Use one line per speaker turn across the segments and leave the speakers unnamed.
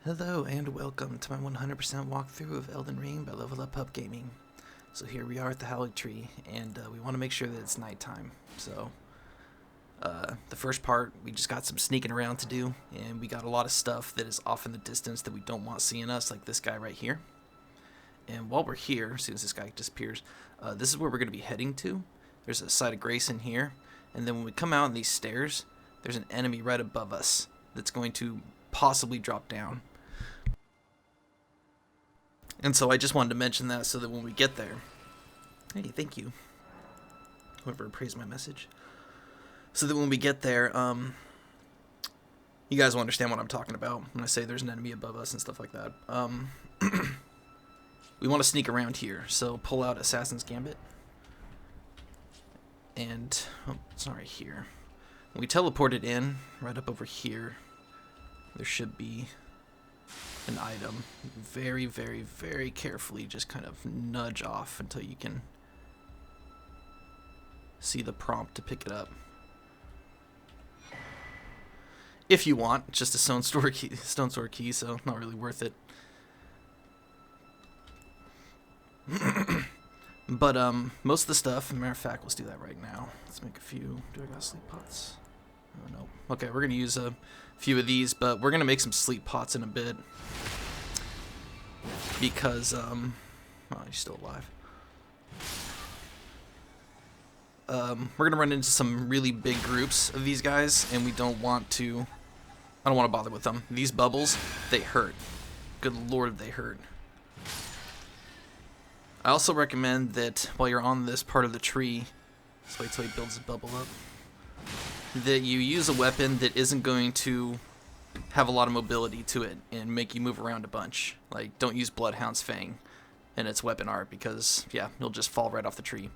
Hello and welcome to my 100% walkthrough of Elden Ring by Level Up Pub Gaming. So here we are at the Haligtree, and we want to make sure that it's nighttime. So the first part, we just got some sneaking around to do, and we got a lot of stuff that is off in the distance that we don't want seeing us, like this guy right here. And while we're here, as soon as this guy disappears, this is where we're going to be heading to. There's a site of grace in here, and then when we come out on these stairs, there's an enemy right above us that's going to possibly drop down. And so I just wanted to mention that so that when we get there, hey, thank you, whoever appraised my message, so that when we get there, you guys will understand what I'm talking about when I say there's an enemy above us and stuff like that. We want to sneak around here, so pull out Assassin's Gambit, and it's not right here. When we teleport it in, right up over here, there should be an item. Very, very, very carefully just kind of nudge off until you can see the prompt to pick it up. If you want, it's just a stone sword key, so not really worth it. But most of the stuff, matter of fact, let's do that right now. Let's make a few. Do I got sleep pots? Oh no. Okay, we're gonna use a few of these, but we're gonna make some sleep pots in a bit because oh, he's still alive. We're gonna run into some really big groups of these guys, and we don't want to. I don't want to bother with them. These bubbles, they hurt. Good lord, they hurt. I also recommend that while you're on this part of the tree, let's wait till he builds his bubble up, that you use a weapon that isn't going to have a lot of mobility to it and make you move around a bunch. Like, don't use Bloodhound's Fang in its weapon art because, yeah, you'll just fall right off the tree.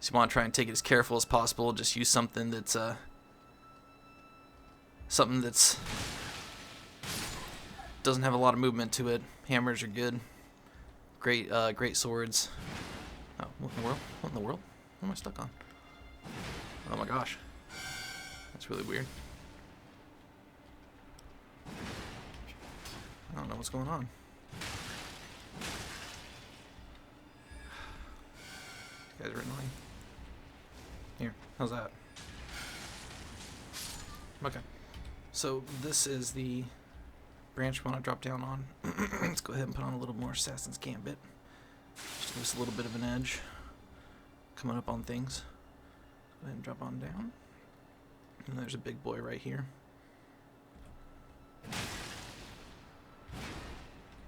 So you want to try and take it as careful as possible. Just use something that's doesn't have a lot of movement to it. Hammers are good. Great swords. Oh, what in the world? What in the world? What am I stuck on? Oh my gosh. That's really weird. I don't know what's going on. You guys are annoying. Here, how's that? Okay. So this is the branch we want to drop down on. Let's go ahead and put on a little more Assassin's Gambit. Just give us a little bit of an edge coming up on things. Go ahead and drop on down. And there's a big boy right here.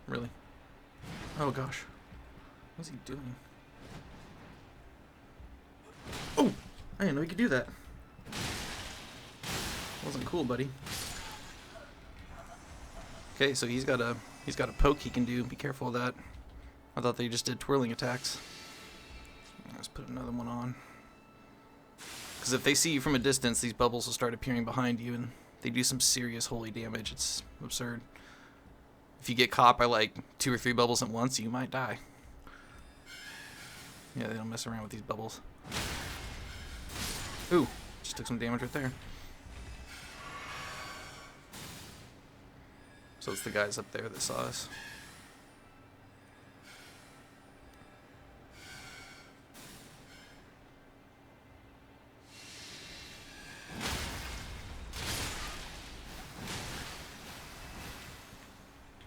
Really? Oh gosh. What's he doing? Oh! I didn't know he could do that. Wasn't cool, buddy. Okay, so he's got a poke he can do. Be careful of that. I thought they just did twirling attacks. Let's put another one on. Because if they see you from a distance, these bubbles will start appearing behind you, and they do some serious holy damage. It's absurd. If you get caught by like 2 or 3 bubbles at once, you might die. Yeah, they don't mess around with these bubbles. Ooh, just took some damage right there. So it's the guys up there that saw us.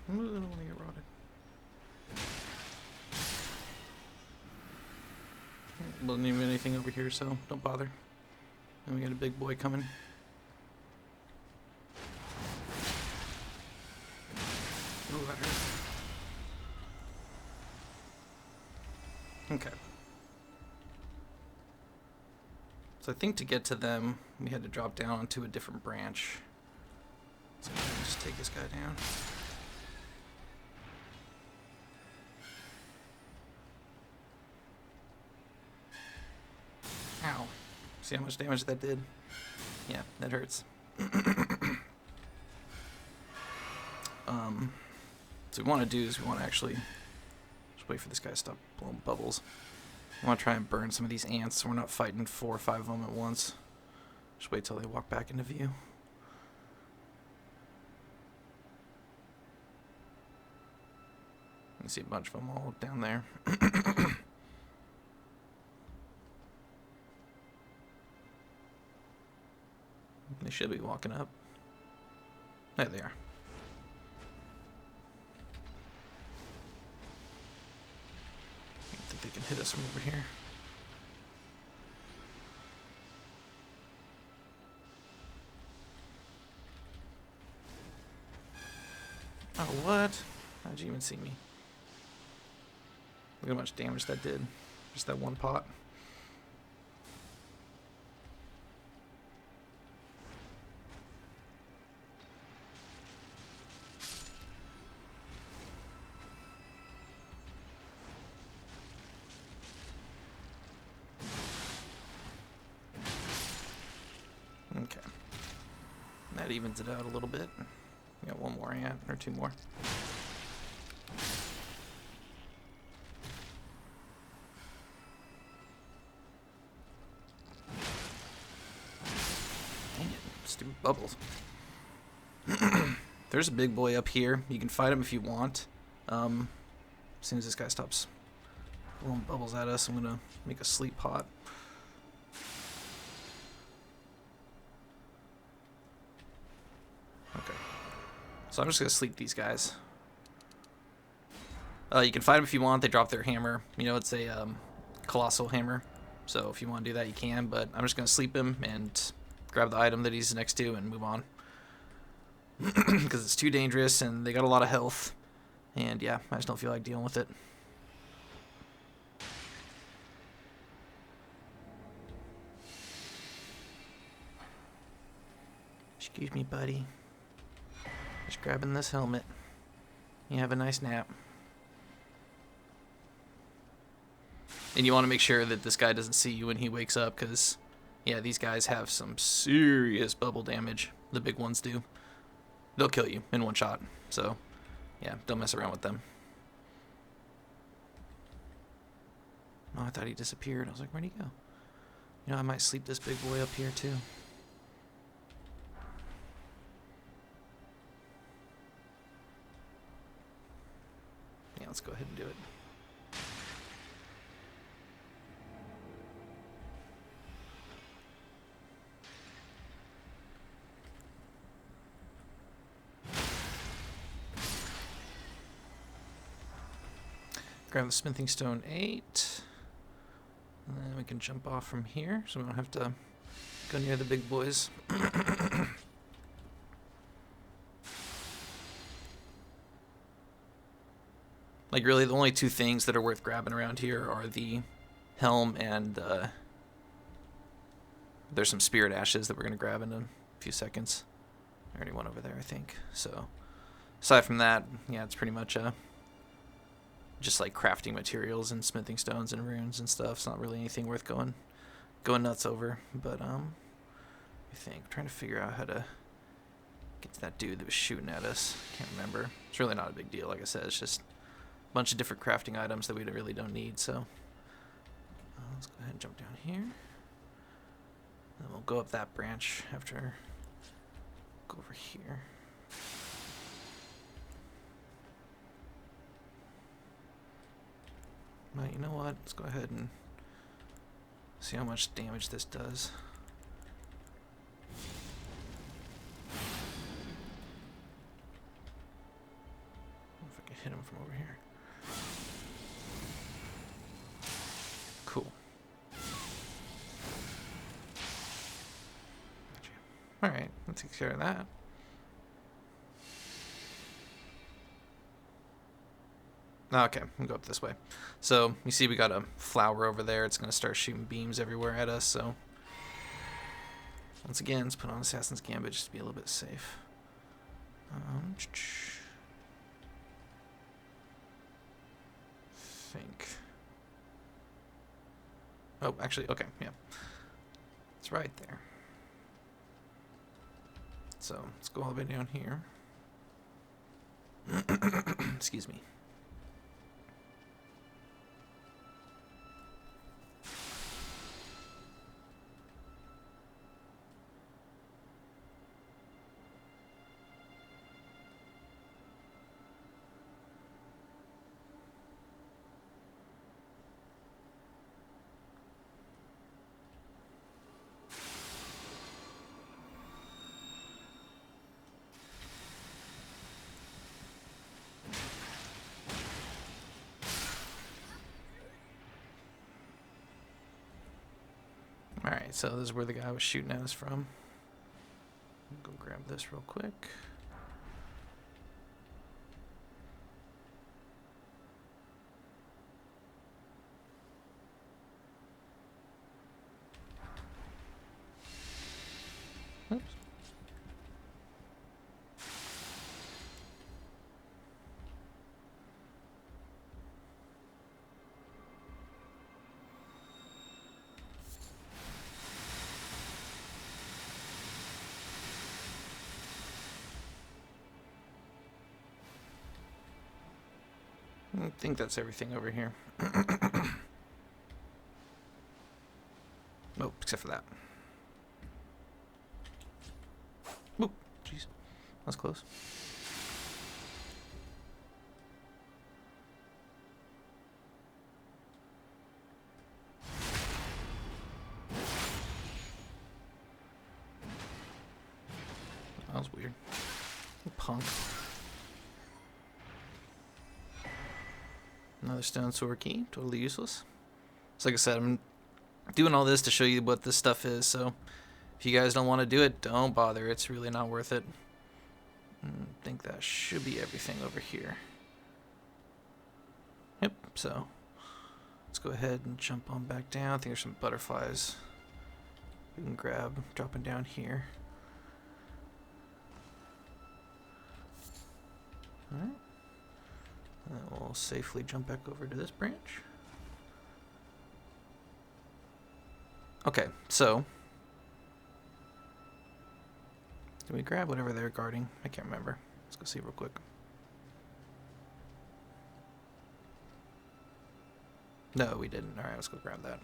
I don't want to get rotted. Wasn't even anything over here, so don't bother. And we got a big boy coming. Ooh, that hurt. Okay. So I think to get to them, we had to drop down onto a different branch. So I'm gonna just take this guy down. Ow. See how much damage that did? Yeah, that hurts. So what we want to do is we want to actually just wait for this guy to stop blowing bubbles. We want to try and burn some of these ants so we're not fighting 4 or 5 of them at once. Just wait till they walk back into view. can see a bunch of them all down there. They should be walking up. There they are. I think they can hit us from over here. Oh, what? How'd you even see me? Look how much damage that did. Just that one pot. Okay. That evens it out a little bit. We got one more ant, or two more. Dang it, stupid bubbles. There's a big boy up here. You can fight him if you want. As soon as this guy stops blowing bubbles at us, I'm gonna make a sleep pot. Okay. So I'm just gonna sleep these guys. You can fight them if you want. They drop their hammer. You know, it's a colossal hammer. So if you want to do that, you can. But I'm just gonna sleep him and grab the item that he's next to and move on. Because it's too dangerous and they got a lot of health. And yeah, I just don't feel like dealing with it. Excuse me, buddy. Just grabbing this helmet. You have a nice nap. And you want to make sure that this guy doesn't see you when he wakes up, because, yeah, these guys have some serious bubble damage. The big ones do. They'll kill you in one shot. So, yeah, don't mess around with them. Oh, I thought he disappeared. I was like, where'd he go? You know, I might sleep this big boy up here, too. Yeah, let's go ahead and do it. Grab the smithing stone 8. And then we can jump off from here, so we don't have to go near the big boys. Like, really, the only two things that are worth grabbing around here are the helm and there's some spirit ashes that we're going to grab in a few seconds. I already went over there, I think. So, aside from that, yeah, it's pretty much just like crafting materials and smithing stones and runes and stuff. It's not really anything worth going nuts over. But I think I'm trying to figure out how to get to that dude that was shooting at us. Can't remember. It's really not a big deal. Like I said, it's just a bunch of different crafting items that we really don't need. So let's go ahead and jump down here. And we'll go up that branch after. Go over here. Well, you know what? Let's go ahead and see how much damage this does. If I can hit him from over here. Cool. Gotcha. Alright, let's take care of that. Okay, we'll go up this way. So, you see we got a flower over there. It's going to start shooting beams everywhere at us, so... Once again, let's put on Assassin's Gambit just to be a little bit safe. Think. Oh, actually, okay, yeah. It's right there. So, let's go all the way down here. Excuse me. Alright, so this is where the guy was shooting at us from. Go grab this real quick. Oops. I think that's everything over here. Oh, except for that. Oh, jeez. That's close. That was weird. Punk. Another stone sword key, totally useless. So like I said, I'm doing all this to show you what this stuff is, so if you guys don't want to do it, don't bother. It's really not worth it. I think that should be everything over here. Yep, so let's go ahead and jump on back down. I think there's some butterflies we can grab dropping down here. Alright. And then we'll safely jump back over to this branch. Okay, so did we grab whatever they're guarding? I can't remember. Let's go see real quick. No, we didn't. Alright, let's go grab that.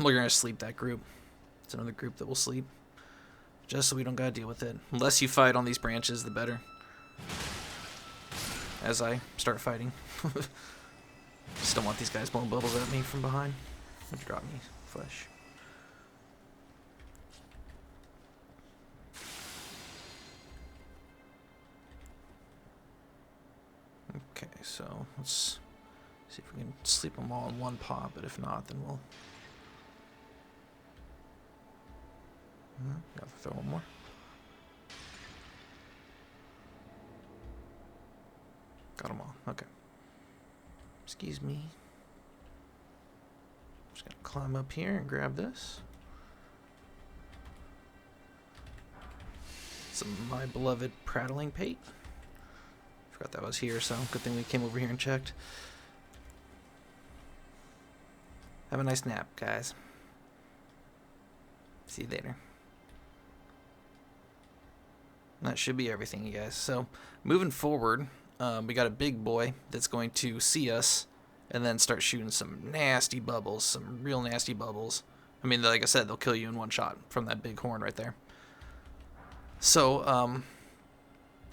We're gonna sleep that group. It's another group that will sleep. Just so we don't gotta deal with it. The less you fight on these branches, the better. As I start fighting. Just don't want these guys blowing bubbles at me from behind. Which drop me flesh. Okay, so let's see if we can sleep them all in one pot, but if not, then we'll... Gotta throw one more. Got them all. Okay. Excuse me. Just gonna climb up here and grab this. Some my beloved prattling pate. Forgot that was here, so good thing we came over here and checked. Have a nice nap, guys. See you later. And that should be everything, you guys. So, moving forward, we got a big boy that's going to see us and then start shooting some nasty bubbles, some real nasty bubbles. I mean, like I said, they'll kill you in one shot from that big horn right there. So,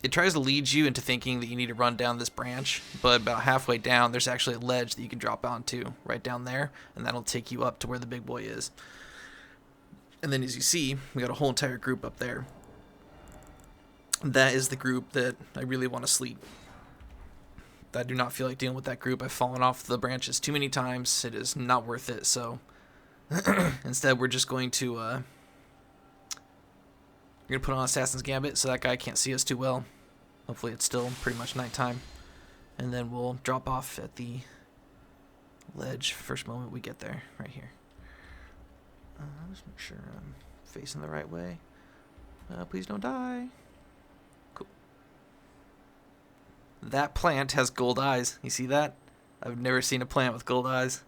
it tries to lead you into thinking that you need to run down this branch, but about halfway down, there's actually a ledge that you can drop onto right down there, and that'll take you up to where the big boy is. And then as you see, we got a whole entire group up there. That is the group that I really want to sleep. I do not feel like dealing with that group. I've fallen off the branches too many times. It is not worth it. So instead, we're just going to we're gonna put on Assassin's Gambit so that guy can't see us too well. Hopefully, it's still pretty much nighttime, and then we'll drop off at the ledge first moment we get there, right here. Just make sure I'm facing the right way. Please don't die. Cool. That plant has gold eyes. You see that? I've never seen a plant with gold eyes.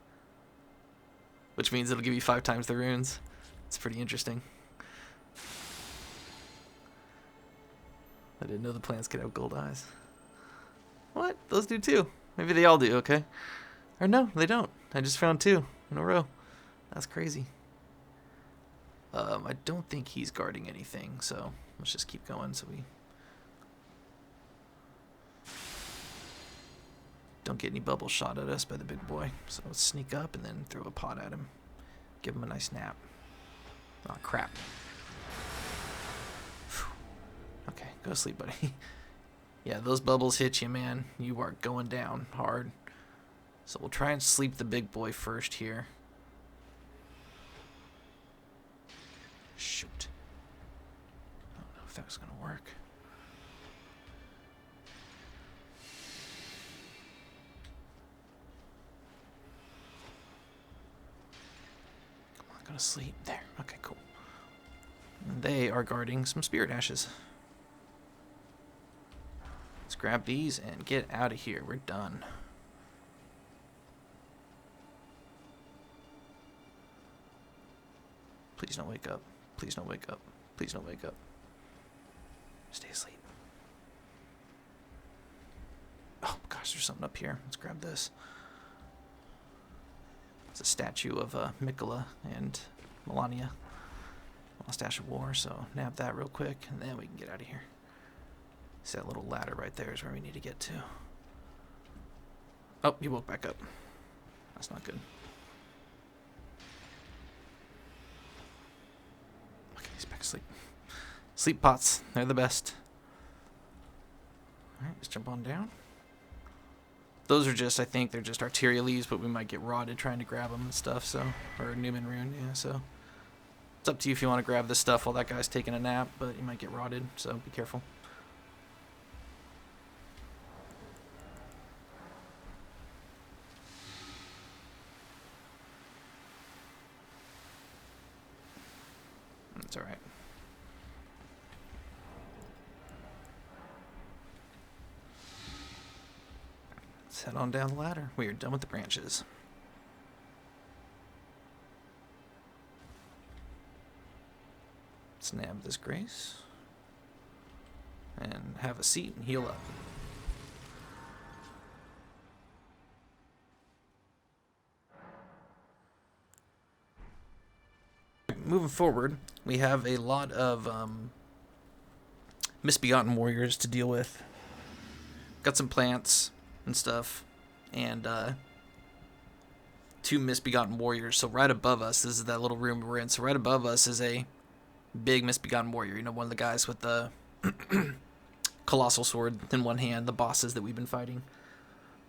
Which means it'll give you 5 times the runes. It's pretty interesting. I didn't know the plants could have gold eyes. What? Those do too. Maybe they all do, okay? Or no, they don't. I just found 2 in a row. That's crazy. I don't think he's guarding anything, so let's just keep going so we don't get any bubbles shot at us by the big boy. So let's sneak up and then throw a pot at him. Give him a nice nap. Oh, crap. Okay, go to sleep, buddy. Yeah, those bubbles hit you, man. You are going down hard. So we'll try and sleep the big boy first here. Shoot. I don't know if that was gonna work. Come on, go to sleep. There. Okay, cool. And they are guarding some spirit ashes. Let's grab these and get out of here. We're done. Please don't wake up. Please don't wake up. Please don't wake up. Stay asleep. Oh gosh, there's something up here. Let's grab this. It's a statue of Miquella and Malenia. Lost Ash of War, so nab that real quick, and then we can get out of here. See that little ladder right there is where we need to get to. Oh, you woke back up. That's not good. Okay, he's back asleep. Sleep pots, they're the best. Alright, let's jump on down. Those are just, I think, they're just arterial leaves, but we might get rotted trying to grab them and stuff, so. Or Newman Rune, yeah, so. It's up to you if you want to grab this stuff while that guy's taking a nap, but you might get rotted, so be careful. That's alright. Let's head on down the ladder. We are done with the branches. Let's nab this grace. And have a seat and heal up. Moving forward, we have a lot of misbegotten warriors to deal with. Got some plants and stuff, and 2 misbegotten warriors. So right above us, this is that little room we're in. So right above us is a big misbegotten warrior. You know, one of the guys with the colossal sword in one hand, the bosses that we've been fighting.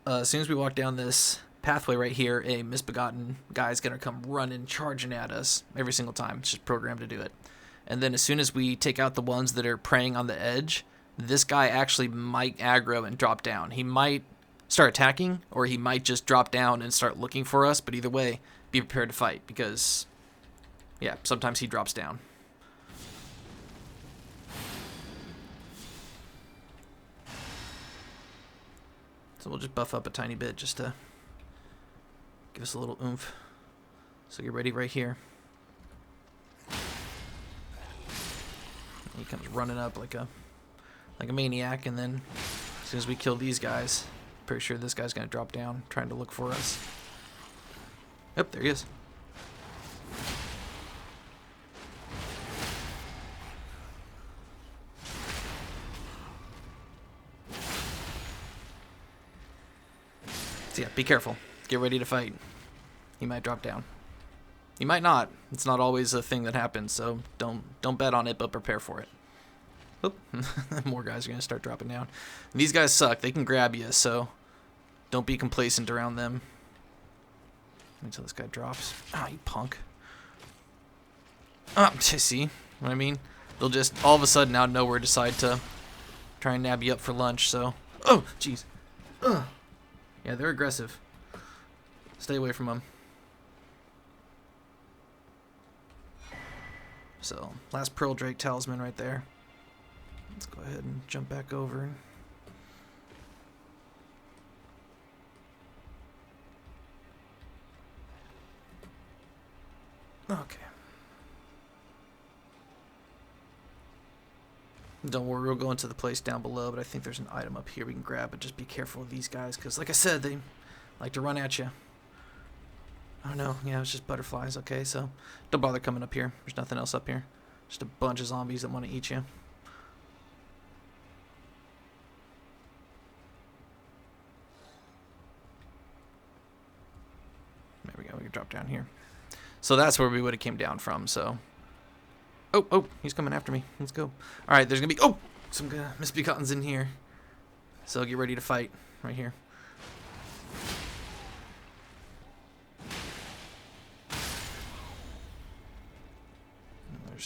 As soon as we walk down this pathway right here, a misbegotten guy is going to come running, charging at us every single time. It's just programmed to do it. And then as soon as we take out the ones that are preying on the edge, this guy actually might aggro and drop down. He might start attacking, or he might just drop down and start looking for us, but either way, be prepared to fight, because, yeah, sometimes he drops down. So we'll just buff up a tiny bit just to give us a little oomph. So get ready right here. He comes running up like a maniac, and then as soon as we kill these guys, pretty sure this guy's gonna drop down trying to look for us. Yep, there he is. So yeah, be careful. Get ready to fight. He might drop down. He might not. It's not always a thing that happens, so don't bet on it, but prepare for it. Oop. More guys are going to start dropping down. And these guys suck. They can grab you, so don't be complacent around them. Until this guy drops. Ah, you punk. Ah, see what I mean? They'll just all of a sudden out of nowhere decide to try and nab you up for lunch, so. Oh, jeez. Yeah, they're aggressive. Stay away from them. So, last Pearl Drake talisman right there. Let's go ahead and jump back over. Okay. Don't worry, we'll go into the place down below, but I think there's an item up here we can grab, but just be careful of these guys, because like I said, they like to run at you. Oh no, yeah, it's just butterflies, okay, so don't bother coming up here. There's nothing else up here. Just a bunch of zombies that want to eat you. There we go, we can drop down here. So that's where we would have came down from, so. Oh, he's coming after me. Let's go. Alright, there's going to be, some misbegottens in here. So get ready to fight right here. There's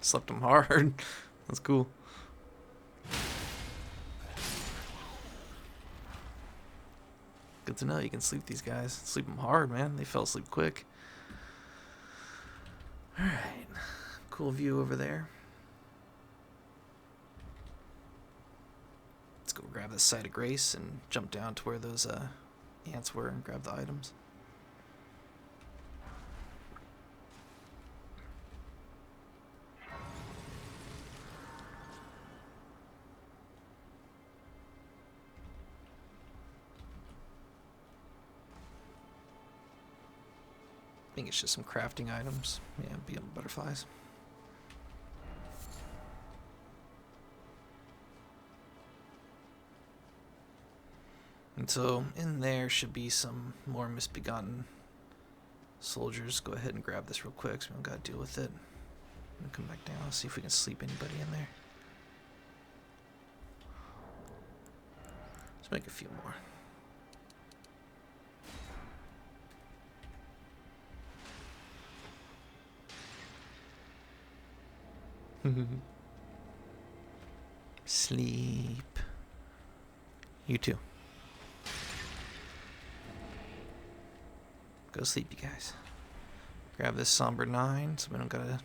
Slept him hard. That's cool. Good to know you can sleep these guys. Sleep them hard, man. They fell asleep quick. Alright. Cool view over there. Let's go grab this Site of Grace and jump down to where those ants were and grab the items. I think it's just some crafting items. Yeah, beetle butterflies. And so in there should be some more misbegotten soldiers. Go ahead and grab this real quick so we don't gotta deal with it. And come back down, see if we can sleep anybody in there. Let's make a few more. Sleep. You too. Go sleep, you guys. Grab this somber 9 so we don't gotta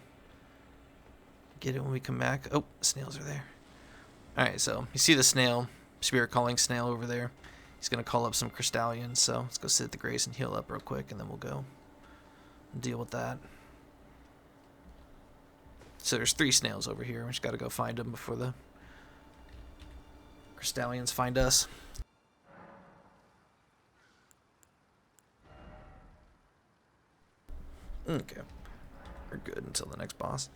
get it when we come back. Oh, snails are there. Alright, so you see the snail, spirit calling snail over there. He's gonna call up some crystallions, so let's go sit at the grace and heal up real quick, and then we'll go deal with that. So there's 3 snails over here. We just gotta go find them before the crystallions find us. Okay. We're good until the next boss.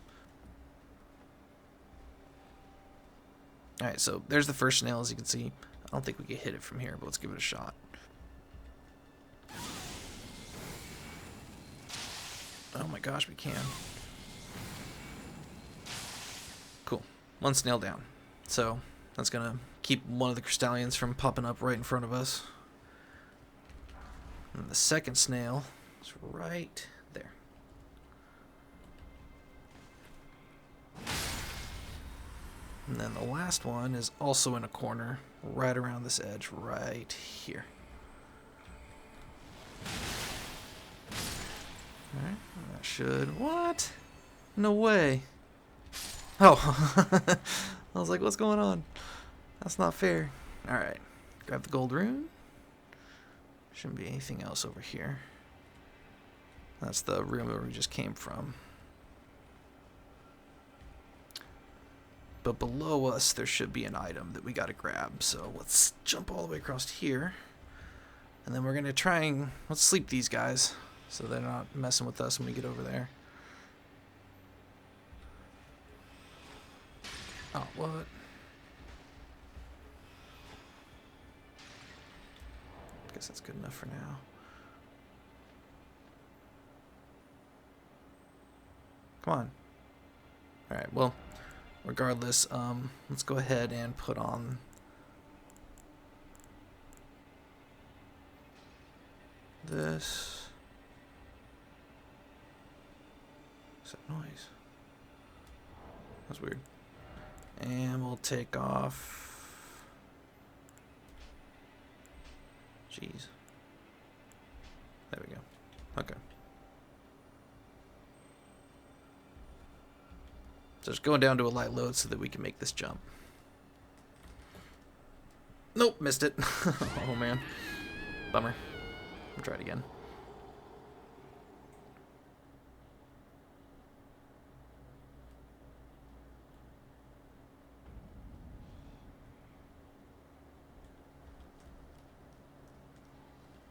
Alright, so there's the first snail, as you can see. I don't think we can hit it from here, but let's give it a shot. Oh my gosh, we can. Cool. 1 snail down. So that's gonna keep one of the crystallions from popping up right in front of us. And the second snail is right there. And then the last one is also in a corner right around this edge right here. Alright, that should... What? No way. Oh. I was like, what's going on? That's not fair. Alright. Grab the gold rune. Shouldn't be anything else over here. That's the room where we just came from. But below us, there should be an item that we gotta grab. So let's jump all the way across here. And then we're gonna try and... Let's sleep these guys so they're not messing with us when we get over there. Oh, what? Guess that's good enough for now. Come on. Alright, well, regardless, let's go ahead and put on this. What's that noise? That's weird. And we'll take off. Jeez. There we go. Okay. So just going down to a light load so that we can make this jump. Nope, missed it. Oh man. Bummer. We'll try it again.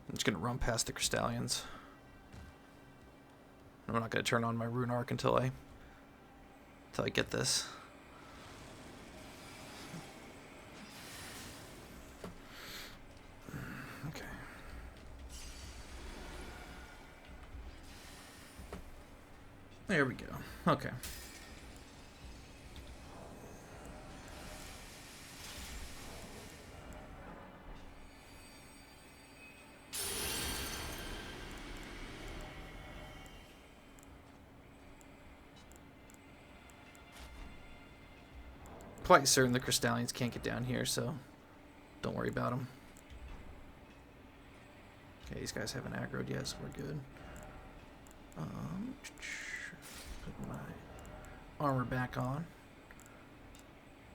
I'm just gonna run past the crystallions. I'm not gonna turn on my rune arc until I get this. Okay. There we go. Okay. quite certain the Crystallians can't get down here, so don't worry about them. Okay, these guys haven't aggroed yet, so we're good. Put my armor back on.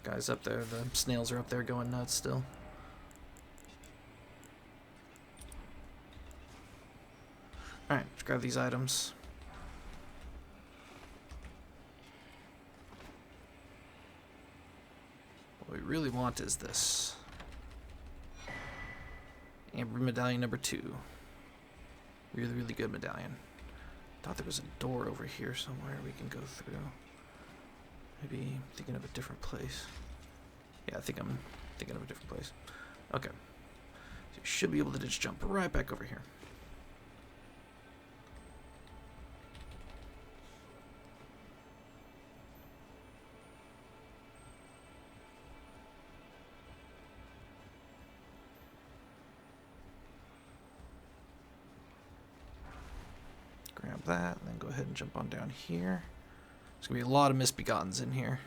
Guys up there, the snails are up there going nuts still. Alright, let's grab these items. What we really want is this. Amber medallion number 2. Really, really good medallion. Thought there was a door over here somewhere we can go through. Maybe thinking of a different place. Yeah, I think I'm thinking of a different place. Okay. So you should be able to just jump right back over here. Grab that, and then go ahead and jump on down here. There's going to be a lot of misbegottens in here.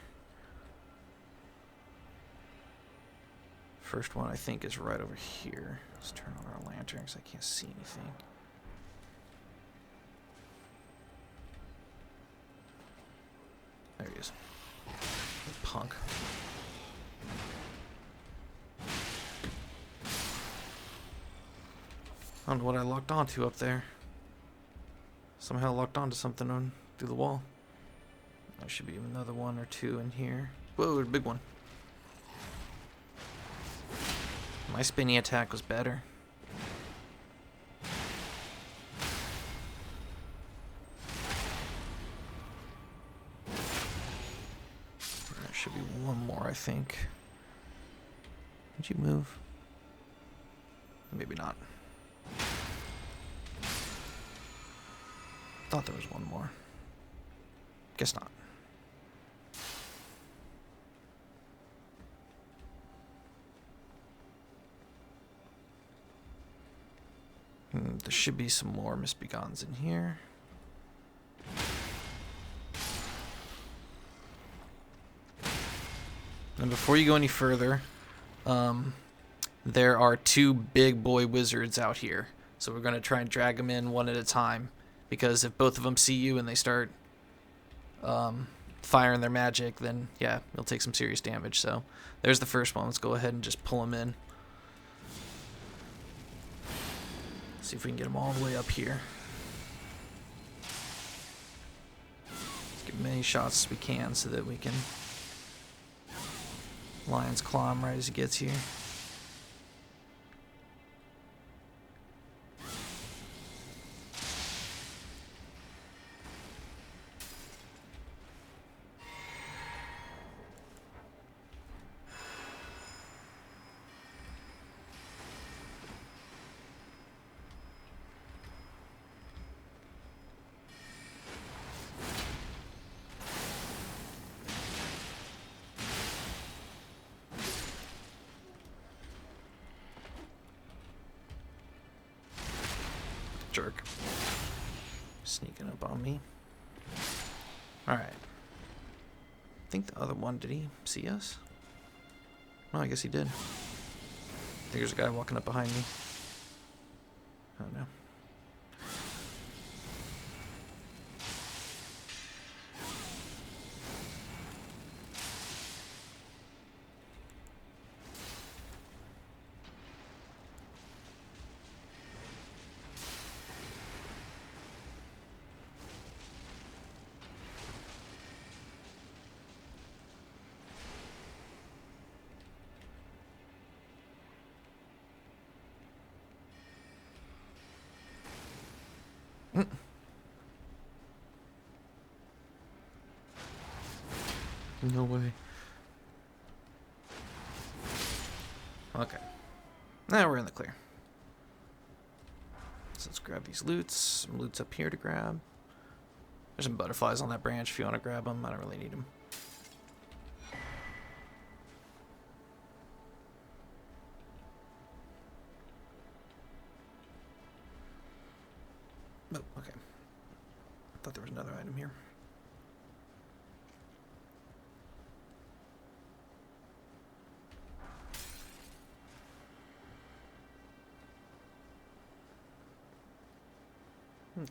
First one, I think, is right over here. Let's turn on our lantern because I can't see anything. There he is. Punk. I don't know what I locked onto up there. Somehow locked onto something on through the wall. There should be another one or two in here. Whoa, a big one. My spinny attack was better. There should be one more, I think. Did you move? Maybe not. Thought there was one more. Guess not. There should be some more misbegottens in here. And before you go any further, there are 2 big boy wizards out here. So we're going to try and drag them in one at a time. Because if both of them see you and they start firing their magic, then yeah, they'll take some serious damage. So there's the first one. Let's go ahead and just pull them in. See if we can get them all the way up here. Let's get many shots as we can so that we can Lion's Claw him right as he gets here. Jerk. Sneaking up on me. Alright. I think the other one, did he see us? No, I guess he did. I think there's a guy walking up behind me. Oh no. No way. Okay. Now we're in the clear. So let's grab these loots. Some loots up here to grab. There's some butterflies on that branch if you want to grab them. I don't really need them. Oh, okay. I thought there was another item here.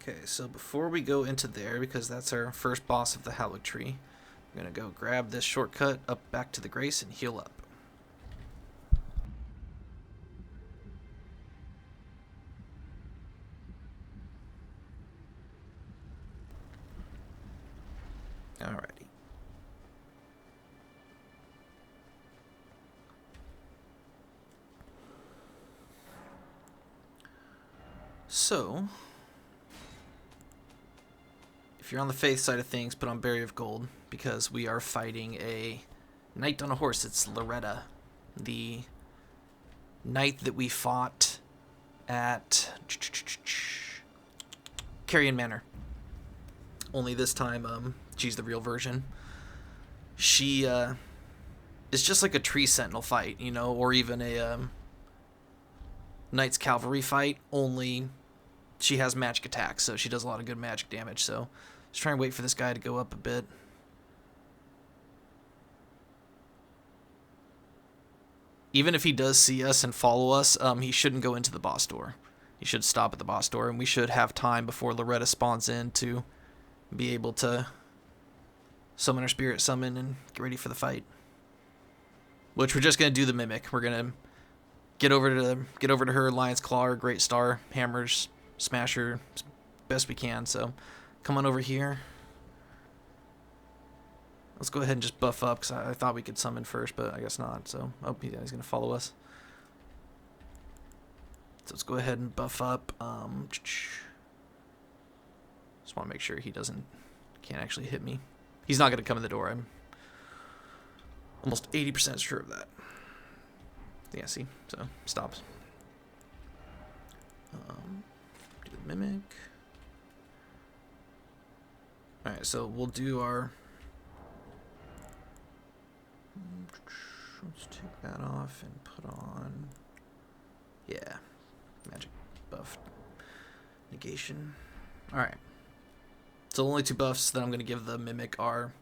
Okay, so before we go into there, because that's our first boss of the Haligtree, I'm going to go grab this shortcut up back to the Grace and heal up. Alrighty. So, if you're on the faith side of things, put on Barrier of Gold, because we are fighting a knight on a horse. It's Loretta, the knight that we fought at Carrion Manor. Only this time, she's the real version. She is just like a tree sentinel fight, you know, or even a Knight's Cavalry fight, only she has magic attacks, so she does a lot of good magic damage. So just try and wait for this guy to go up a bit. Even if he does see us and follow us, he shouldn't go into the boss door. He should stop at the boss door, and we should have time before Loretta spawns in to be able to summon her spirit summon and get ready for the fight. Which we're just gonna do the mimic. We're gonna get over to her, Lion's Claw, or Great Star, hammers, smash her as best we can. So come on over here. Let's go ahead and just buff up, because I thought we could summon first, but I guess not. So, oh, yeah, he's going to follow us. So let's go ahead and buff up. Just want to make sure he can't actually hit me. He's not going to come in the door. I'm almost 80% sure of that. Yeah, see? So, stops. Do the mimic. Alright, so we'll do our... Let's take that off and put on... Yeah. Magic buff. Negation. Alright. So only 2 buffs that I'm going to give the mimic are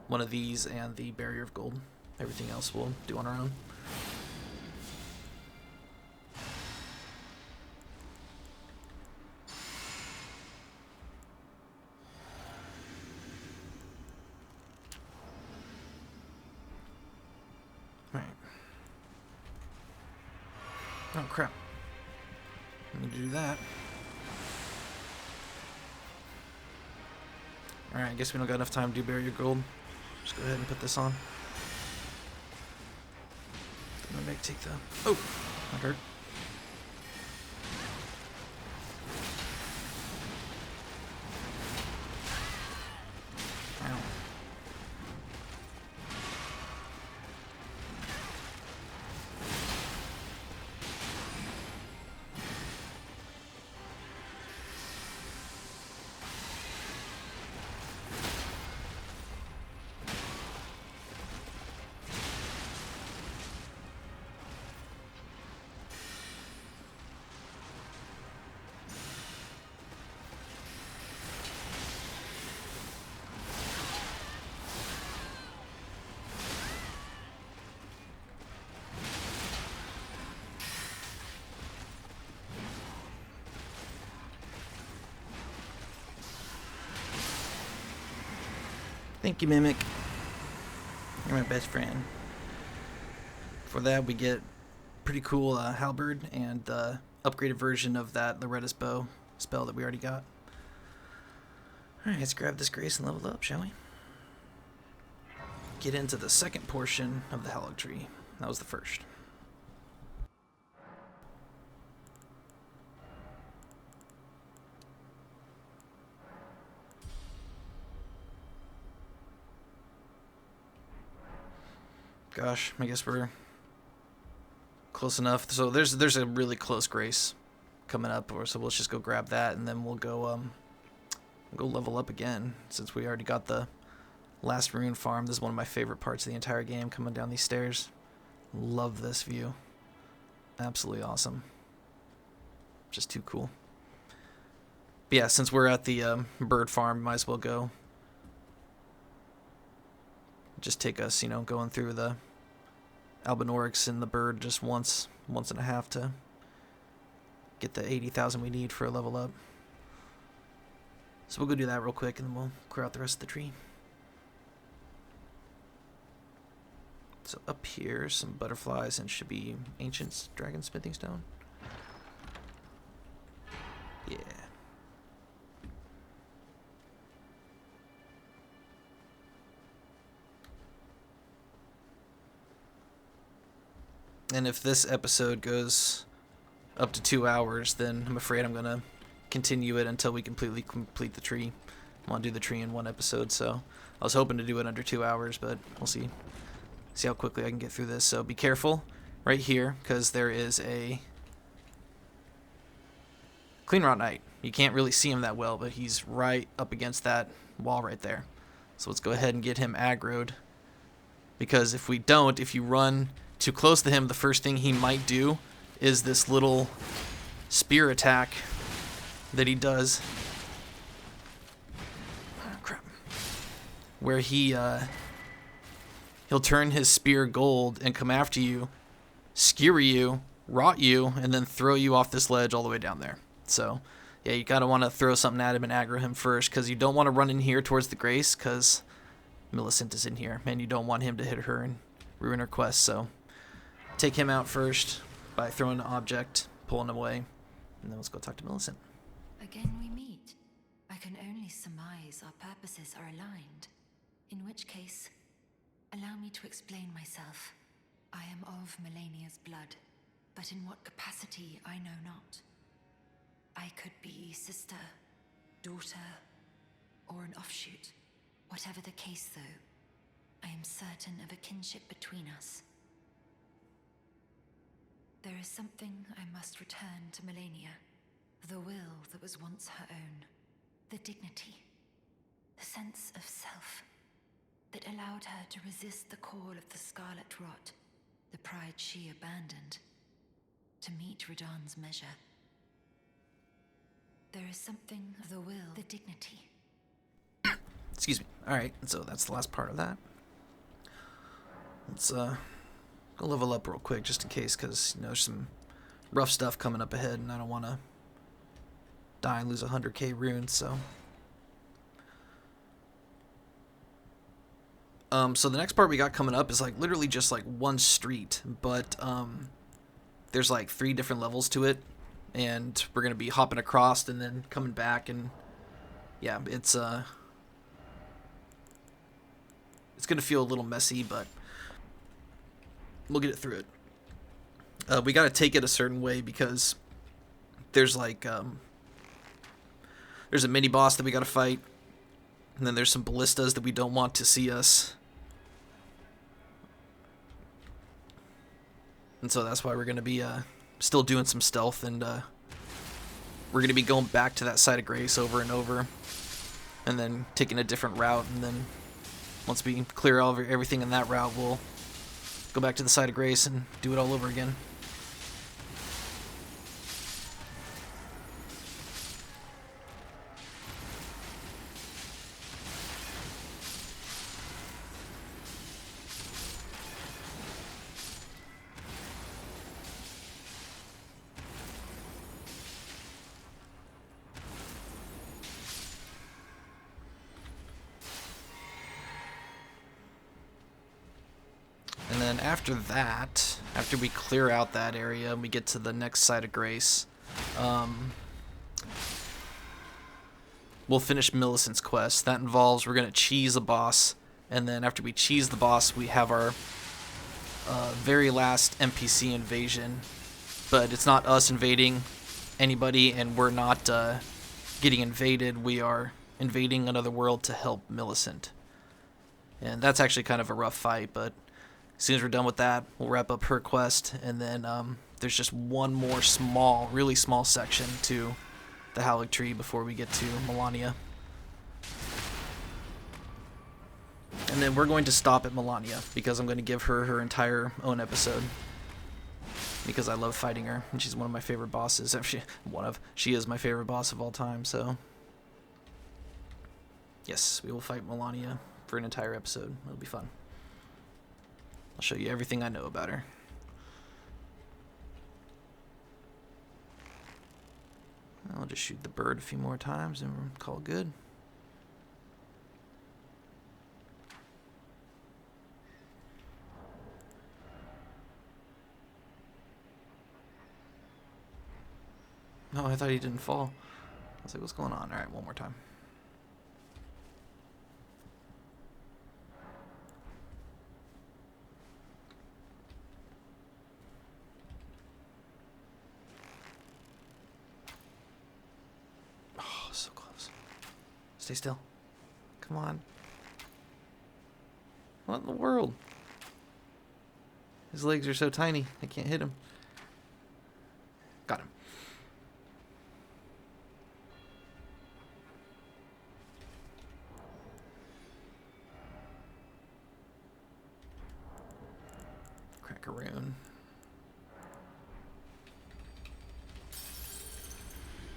one of these and the Barrier of Gold. Everything else we'll do on our own. Oh crap. I need to do that. Alright, I guess we don't got enough time to do Barrier Gold. Just go ahead and put this on. I'm gonna take the... Oh! That hurt. Ow. Thank you, Mimic. You're my best friend. For that, we get pretty cool halberd and the upgraded version of that Loretta's bow spell that we already got. Alright, let's grab this Grace and level up, shall we? Get into the second portion of the Haligtree. That was the first. Gosh, I guess we're close enough. So there's a really close Grace coming up, so let's just go grab that, and then we'll go level up again, since we already got the last rune farm. This is one of my favorite parts of the entire game, coming down these stairs. Love this view. Absolutely awesome. Just too cool. But yeah, since we're at the bird farm, might as well go. Just take us, going through the Albinorix and the bird just once and a half to get the 80,000 we need for a level up. So we'll go do that real quick, and then we'll clear out the rest of the tree. So up here, some butterflies, and should be ancient dragon smithing stone. Yeah. And if this episode goes up to 2 hours, then I'm afraid I'm going to continue it until we completely complete the tree. I want to do the tree in one episode, so I was hoping to do it under 2 hours, but we'll see. See how quickly I can get through this. So be careful right here, because there is a Cleanrot Knight. You can't really see him that well, but he's right up against that wall right there. So let's go ahead and get him aggroed, because if we don't, if you run too close to him, the first thing he might do is this little spear attack that he does. Oh, crap. Where he'll turn his spear gold and come after you, skewer you, rot you, and then throw you off this ledge all the way down there. So, yeah, you gotta want to throw something at him and aggro him first, because you don't want to run in here towards the Grace, because Millicent is in here, and you don't want him to hit her and ruin her quest. So, take him out first by throwing an object, pulling him away, and then let's go talk to Millicent.
Again we meet. I can only surmise our purposes are aligned, in which case, allow me to explain myself. I am of Malenia's blood, but in what capacity I know not. I could be sister, daughter, or an offshoot. Whatever the case, though, I am certain of a kinship between us. There is something I must return to Malenia. The will that was once her own. The dignity. The sense of self that allowed her to resist the call of the Scarlet Rot, the pride she abandoned, to meet Radahn's measure. There is something of the will, the dignity.
Excuse me. Alright, so that's the last part of that. Let's go level up real quick, just in case, because there's some rough stuff coming up ahead, and I don't want to die and lose 100k runes, so... So the next part we got coming up is like literally just like one street, but there's like 3 different levels to it, and we're gonna be hopping across and then coming back, and yeah, it's gonna feel a little messy, but we'll get it through it. We gotta take it a certain way, because there's like there's a mini boss that we gotta fight, and then there's some ballistas that we don't want to see us. And so that's why we're going to be still doing some stealth, and we're going to be going back to that side of Grace over and over, and then taking a different route, and then once we clear everything in that route, we'll go back to the side of Grace and do it all over again. After that, after we clear out that area and we get to the next side of Grace, we'll finish Millicent's quest. That involves we're going to cheese a boss, and then after we cheese the boss, we have our very last NPC invasion. But it's not us invading anybody, and we're not getting invaded. We are invading another world to help Millicent. And that's actually kind of a rough fight, but as soon as we're done with that, we'll wrap up her quest, and then there's just one more small, really small section to the Haligtree before we get to Malenia. And then we're going to stop at Malenia, because I'm going to give her her entire own episode, because I love fighting her, and she's one of my favorite bosses. She is my favorite boss of all time, so yes, we will fight Malenia for an entire episode. It'll be fun. I'll show you everything I know about her. I'll just shoot the bird a few more times and we'll call it good. No, I thought he didn't fall. I was like, what's going on? Alright, one more time. Oh, so close. Stay still. Come on. What in the world? His legs are so tiny, I can't hit him. Got him. Crackaroon.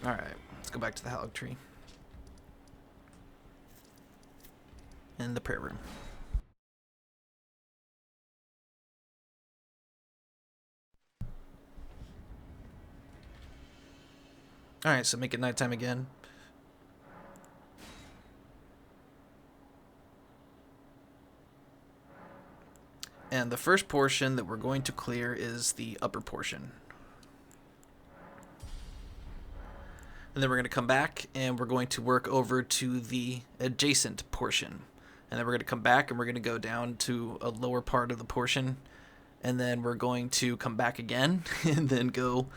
Alright, let's go back to the Haligtree. And the prayer room. Alright, so make it nighttime again. And the first portion that we're going to clear is the upper portion. And then we're going to come back and we're going to work over to the adjacent portion. And then we're going to come back and we're going to go down to a lower part of the portion. And then we're going to come back again and then go,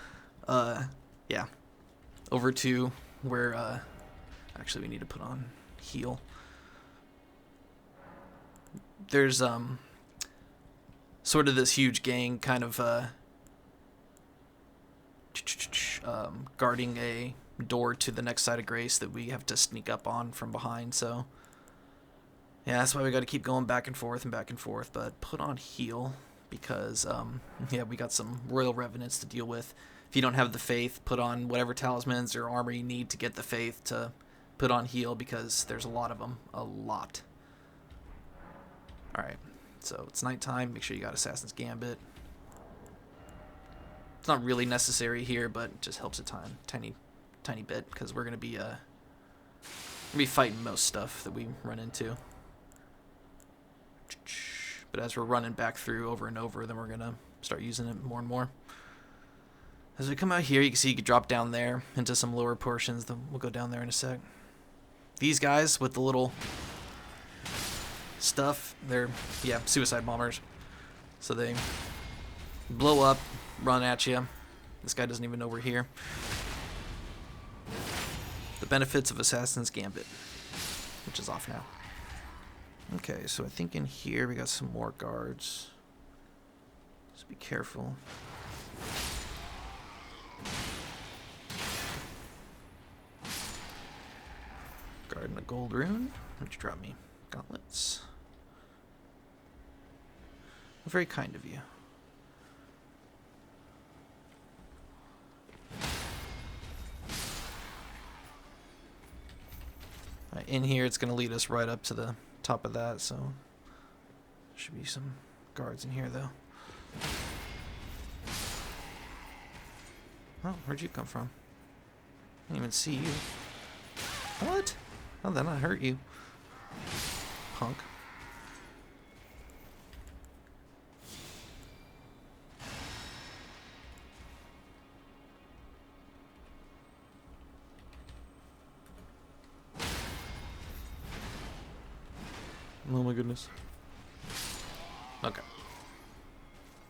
over to where, actually we need to put on heal. There's, sort of this huge gang kind of, guarding a door to the next side of Grace that we have to sneak up on from behind, so yeah, that's why we got to keep going back and forth, but put on heal because yeah, we got some royal revenants to deal with. If you don't have the faith, put on whatever talismans or armor you need to get the faith to put on heal because there's a lot of them, a lot. Alright, so it's nighttime, make sure you got Assassin's Gambit. It's not really necessary here, but it just helps a tiny bit because we're gonna be fighting most stuff that we run into. But as we're running back through over and over, then we're gonna start using it more and more. As we come out here, you can see you can drop down there into some lower portions. Then we'll go down there in a sec. These guys with the little stuff, they're suicide bombers. So they blow up, run at you. This guy doesn't even know we're here. The benefits of Assassin's Gambit, which is off now. Okay, so I think in here we got some more guards. Just be careful. Guard and a gold rune. What'd you drop me? Gauntlets. Very kind of you. In here, it's going to lead us right up to the top of that, so there should be some guards in here, though. Oh, where'd you come from? I didn't even see you. What? Oh, that not hurt you, punk. Oh my goodness. Okay.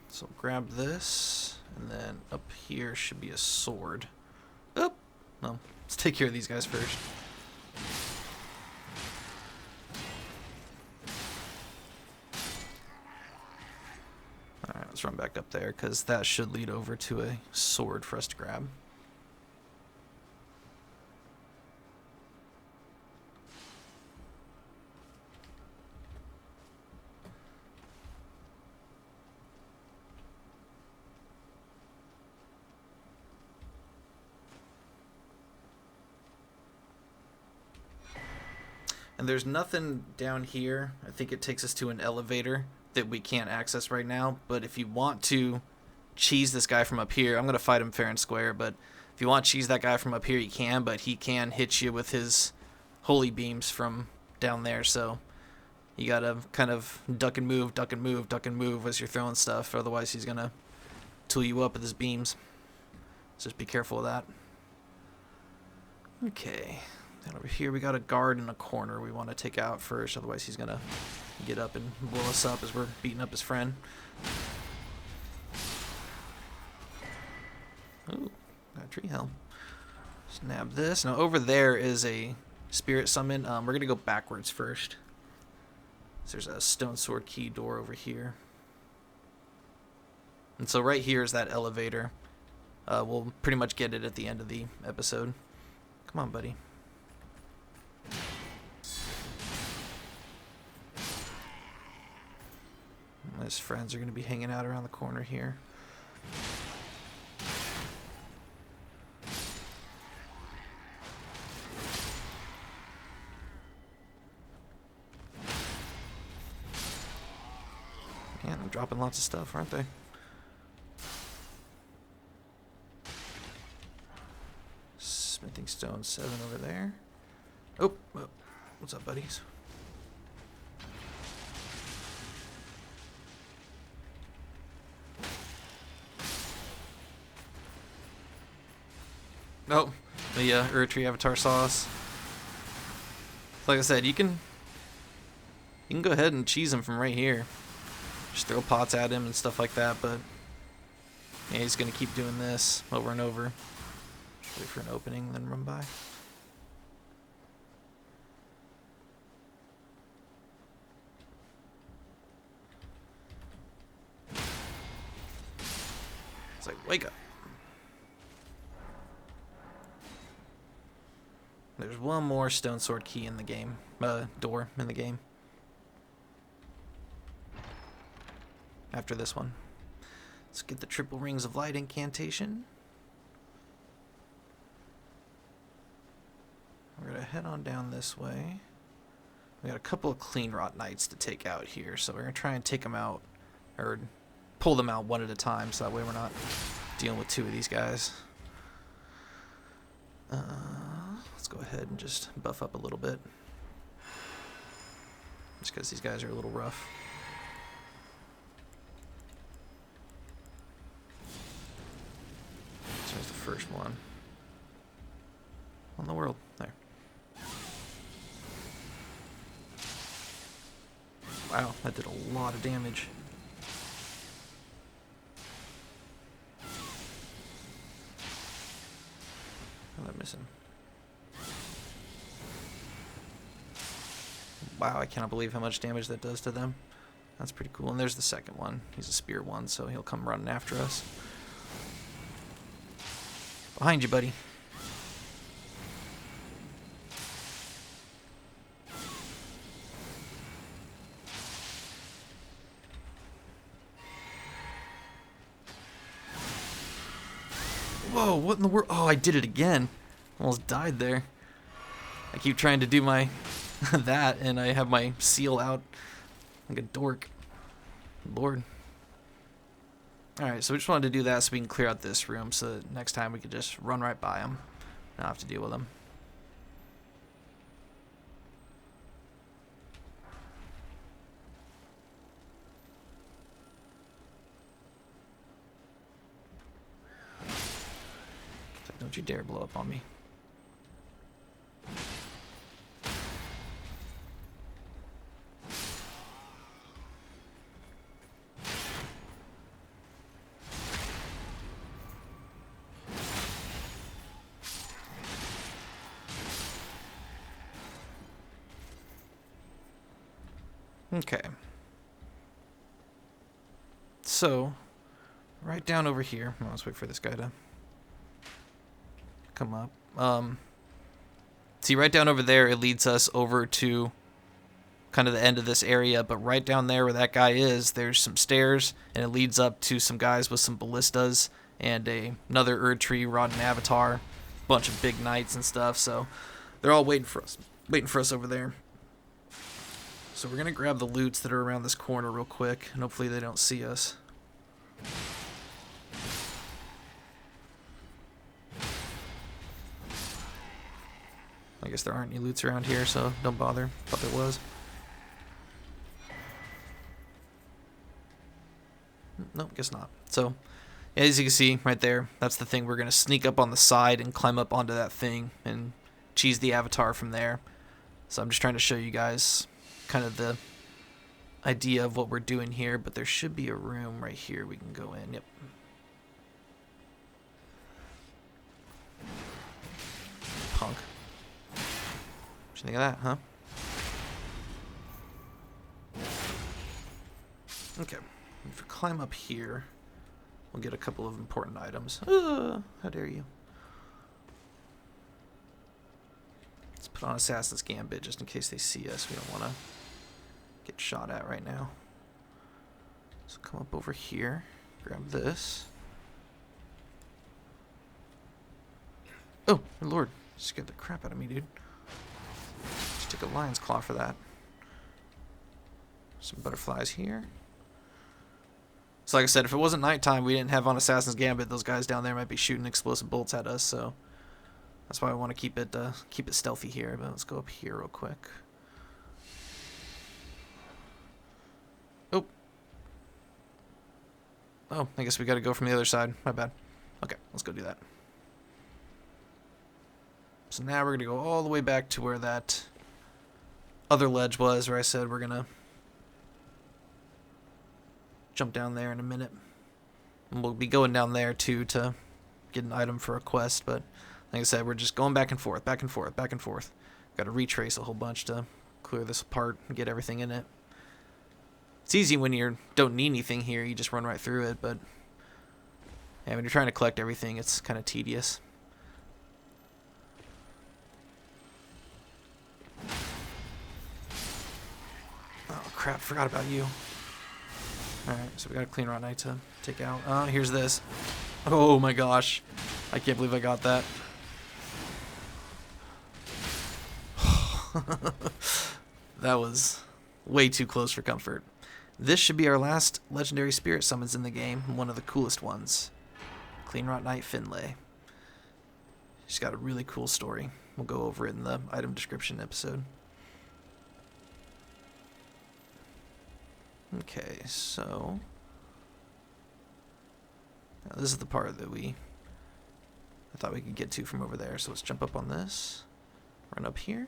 So grab this, and then up here should be a sword. Oh, no. Let's take care of these guys first. Alright, let's run back up there, because that should lead over to a sword for us to grab. And there's nothing down here. I think it takes us to an elevator that we can't access right now. But if you want to cheese this guy from up here, I'm going to fight him fair and square. But If you want to cheese that guy from up here, you can, but he can hit you with his holy beams from down there, so you gotta kind of duck and move, duck and move, duck and move as you're throwing stuff, otherwise he's gonna tool you up with his beams. So just be careful of that. Okay, then over here we got a guard in a corner we want to take out first, otherwise he's gonna get up and blow us up as we're beating up his friend. Ooh, got a tree helm. Snap this. Now over there is a spirit summon. We're gonna go backwards first. So there's a stone sword key door over here. And so right here is that elevator. We'll pretty much get it at the end of the episode. Come on, buddy. His friends are going to be hanging out around the corner here. Man, they're dropping lots of stuff, aren't they? Smithing stone 7 over there. Oh, what's up, buddies? Oh, the Erdtree Avatar saw us. Like I said, you can go ahead and cheese him from right here. Just throw pots at him and stuff like that, but yeah, he's gonna keep doing this over and over. Just wait for an opening, then run by. It's like, wake up. There's one more stone sword key in the game. Door in the game. After this one. Let's get the triple rings of light incantation. We're going to head on down this way. We got a couple of Cleanrot Knights to take out here, so we're going to try and take them out, or pull them out one at a time, so that way we're not dealing with 2 of these guys. Let's go ahead and just buff up a little bit. Just because these guys are a little rough. So there's the first one. What in the world? There. Wow, that did a lot of damage. What am I missing? Wow, I cannot believe how much damage that does to them. That's pretty cool. And there's the second one. He's a spear one, so he'll come running after us. Behind you, buddy. Whoa, what in the world? Oh, I did it again. Almost died there. I keep trying to do my that, and I have my seal out like a dork. Lord. Alright, so we just wanted to do that so we can clear out this room so that next time we could just run right by them. Not have to deal with them. Don't you dare blow up on me. Okay. So, right down over here. Let's wait for this guy to come up. See, right down over there, it leads us over to kind of the end of this area, but right down there where that guy is, there's some stairs, and it leads up to some guys with some ballistas and another Erdtree Rotten Avatar, bunch of big knights and stuff, so they're all waiting for us over there. So we're going to grab the loots that are around this corner real quick, and hopefully they don't see us. I guess there aren't any loots around here, so don't bother. Thought there was. Nope, guess not. So, as you can see right there, that's the thing. We're going to sneak up on the side and climb up onto that thing and cheese the avatar from there. So I'm just trying to show you guys kind of the idea of what we're doing here, but there should be a room right here we can go in. Yep. Punk. What you think of that, huh? Okay. If we climb up here, we'll get a couple of important items. How dare you? Let's put on Assassin's Gambit just in case they see us. We don't want to get shot at right now. So come up over here, grab this. Oh, my lord. Scared the crap out of me, dude. Just took a lion's claw for that. Some butterflies here. So like I said, if it wasn't nighttime, we didn't have on Assassin's Gambit, those guys down there might be shooting explosive bolts at us, so that's why I want to keep it stealthy here. But let's go up here real quick. Oh, I guess we got to go from the other side. My bad. Okay, let's go do that. So now we're going to go all the way back to where that other ledge was, where I said we're going to jump down there in a minute. And we'll be going down there too to get an item for a quest, but like I said, we're just going back and forth, back and forth, back and forth. Got to retrace a whole bunch to clear this apart and get everything in it. It's easy when you don't need anything here, you just run right through it, but yeah, when you're trying to collect everything, it's kind of tedious. Oh crap, forgot about you. Alright, so we got a Cleanrot Knight to take out. Oh, here's this. Oh my gosh. I can't believe I got that. That was way too close for comfort. This should be our last legendary spirit summons in the game, one of the coolest ones. Cleanrot Knight Finlay. She's got a really cool story. We'll go over it in the item description episode. Okay, so now this is the part that I thought we could get to from over there. So let's jump up on this, run up here.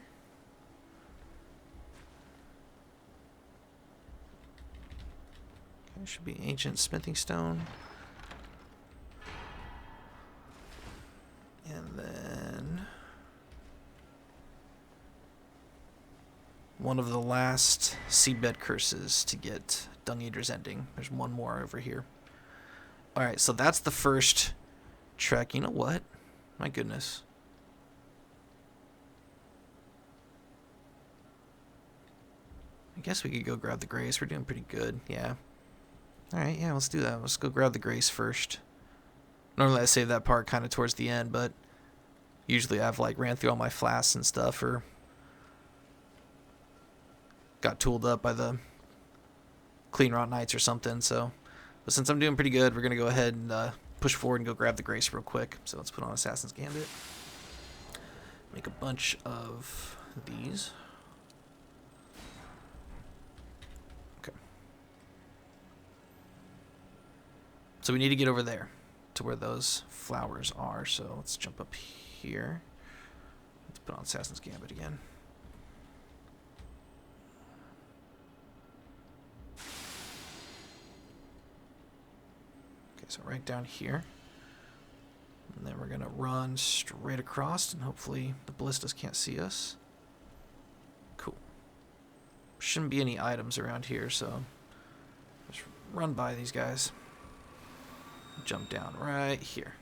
Okay, should be ancient smithing stone, and then one of the last Seedbed Curses to get Dung Eater's ending. There's one more over here. Alright, so that's the first trek. You know what? My goodness. I guess we could go grab the Grace. We're doing pretty good, yeah. Alright, yeah, let's do that. Let's go grab the Grace first. Normally I save that part kind of towards the end, but usually I've like ran through all my flasks and stuff, or got tooled up by the Cleanrot Knights or something. So, but since I'm doing pretty good, we're gonna go ahead and push forward and go grab the Grace real quick. So let's put on Assassin's Gambit. Make a bunch of these. Okay. So we need to get over there to where those flowers are. So let's jump up here. Let's put on Assassin's Gambit again. So right down here, and then we're gonna run straight across, and hopefully the ballistas can't see us. Cool. Shouldn't be any items around here, so just run by these guys. Jump down right here.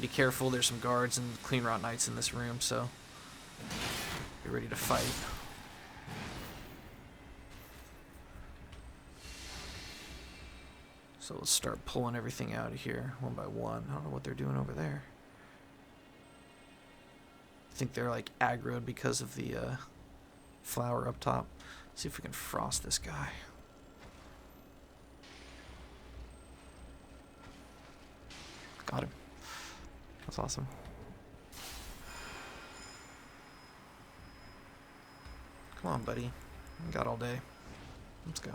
Be careful, there's some guards and Cleanrot Knights in this room, so be ready to fight. So let's start pulling everything out of here one by one. I don't know what they're doing over there. I think they're like aggroed because of the flower up top. Let's see if we can frost this guy. Got him. That's awesome. Come on, buddy. We got all day. Let's go.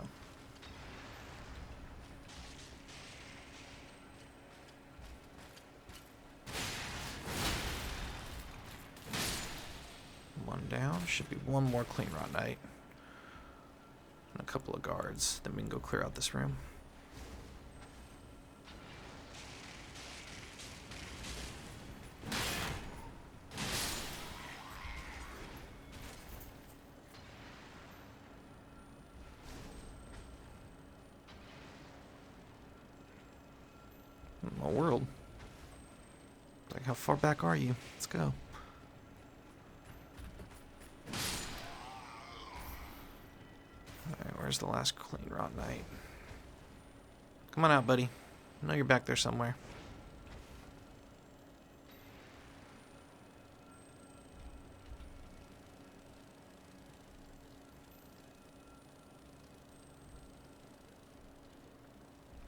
One down. Should be one more Cleanrot Knight. And a couple of guards. Then we can go clear out this room. My world. Like, how far back are you? Let's go. Alright, where's the last Cleanrot Knight? Come on out, buddy. I know you're back there somewhere.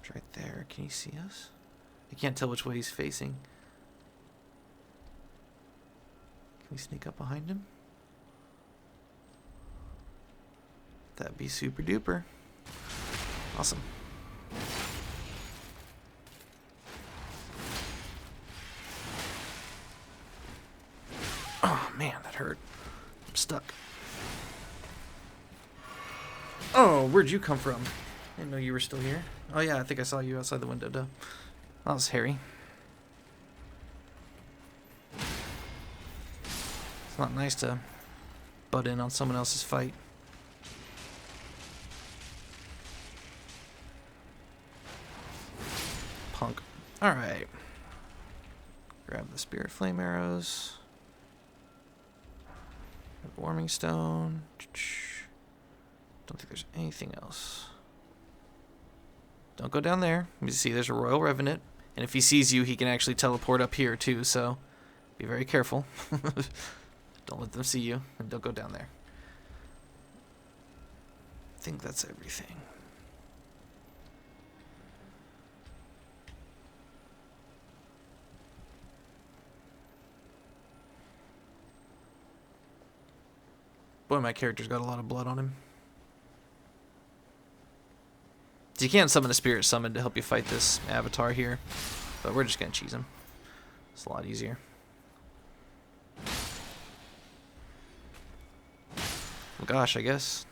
It's right there. Can you see us? I can't tell which way he's facing. Can we sneak up behind him? That'd be super duper. Awesome. Oh man, that hurt. I'm stuck. Oh, where'd you come from? I didn't know you were still here. Oh yeah, I think I saw you outside the window, duh. That was Harry. It's not nice to butt in on someone else's fight. Punk. Alright. Grab the spirit flame arrows. Warming stone. Don't think there's anything else. Don't go down there. You see there's a royal revenant. And if he sees you, he can actually teleport up here too, so be very careful. Don't let them see you, and don't go down there. I think that's everything. Boy, my character's got a lot of blood on him. So you can't summon a spirit summon to help you fight this avatar here, but we're just gonna cheese him. It's a lot easier. Oh gosh, I guess.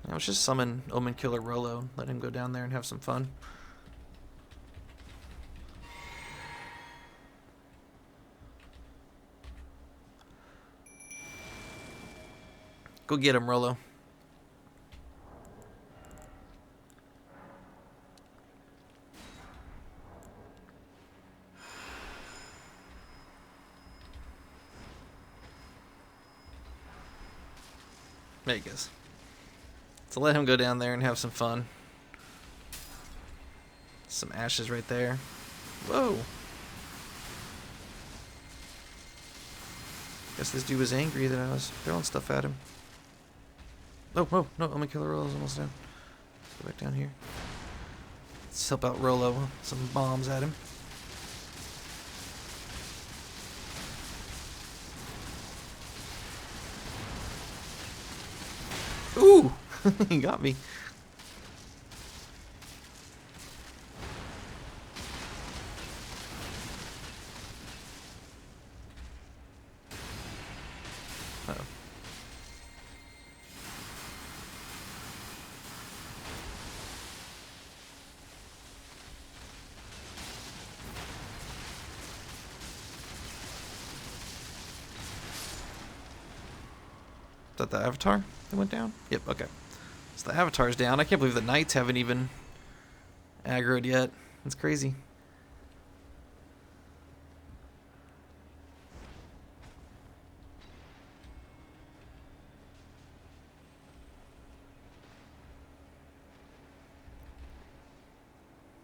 Yeah, let's just summon Omen Killer Rolo, let him go down there and have some fun. Go get him, Rolo. There he goes. So let him go down there and have some fun. Some ashes right there. Whoa. Guess this dude was angry that I was throwing stuff at him. Oh, whoa, no, I'm gonna kill Rolo's almost down. Go back down here. Let's help out Rolo. Some bombs at him. Ooh! He got me. Uh-oh. Is that the avatar that went down? Yep, okay. So the avatar's down. I can't believe the knights haven't even aggroed yet. That's crazy.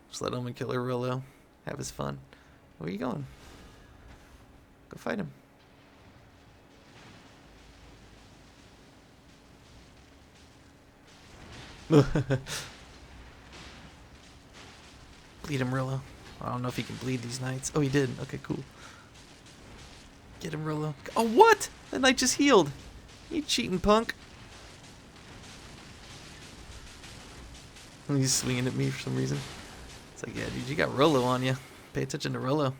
Just let Omen Killer Rolo have his fun. Where are you going? Go fight him. Bleed him, Rolo. I don't know if he can bleed these knights. Oh, he did. Okay, cool. Get him, Rolo. Oh, what? The knight just healed. You cheating punk. He's swinging at me for some reason. It's like, yeah, dude, you got Rolo on you. Pay attention to Rolo.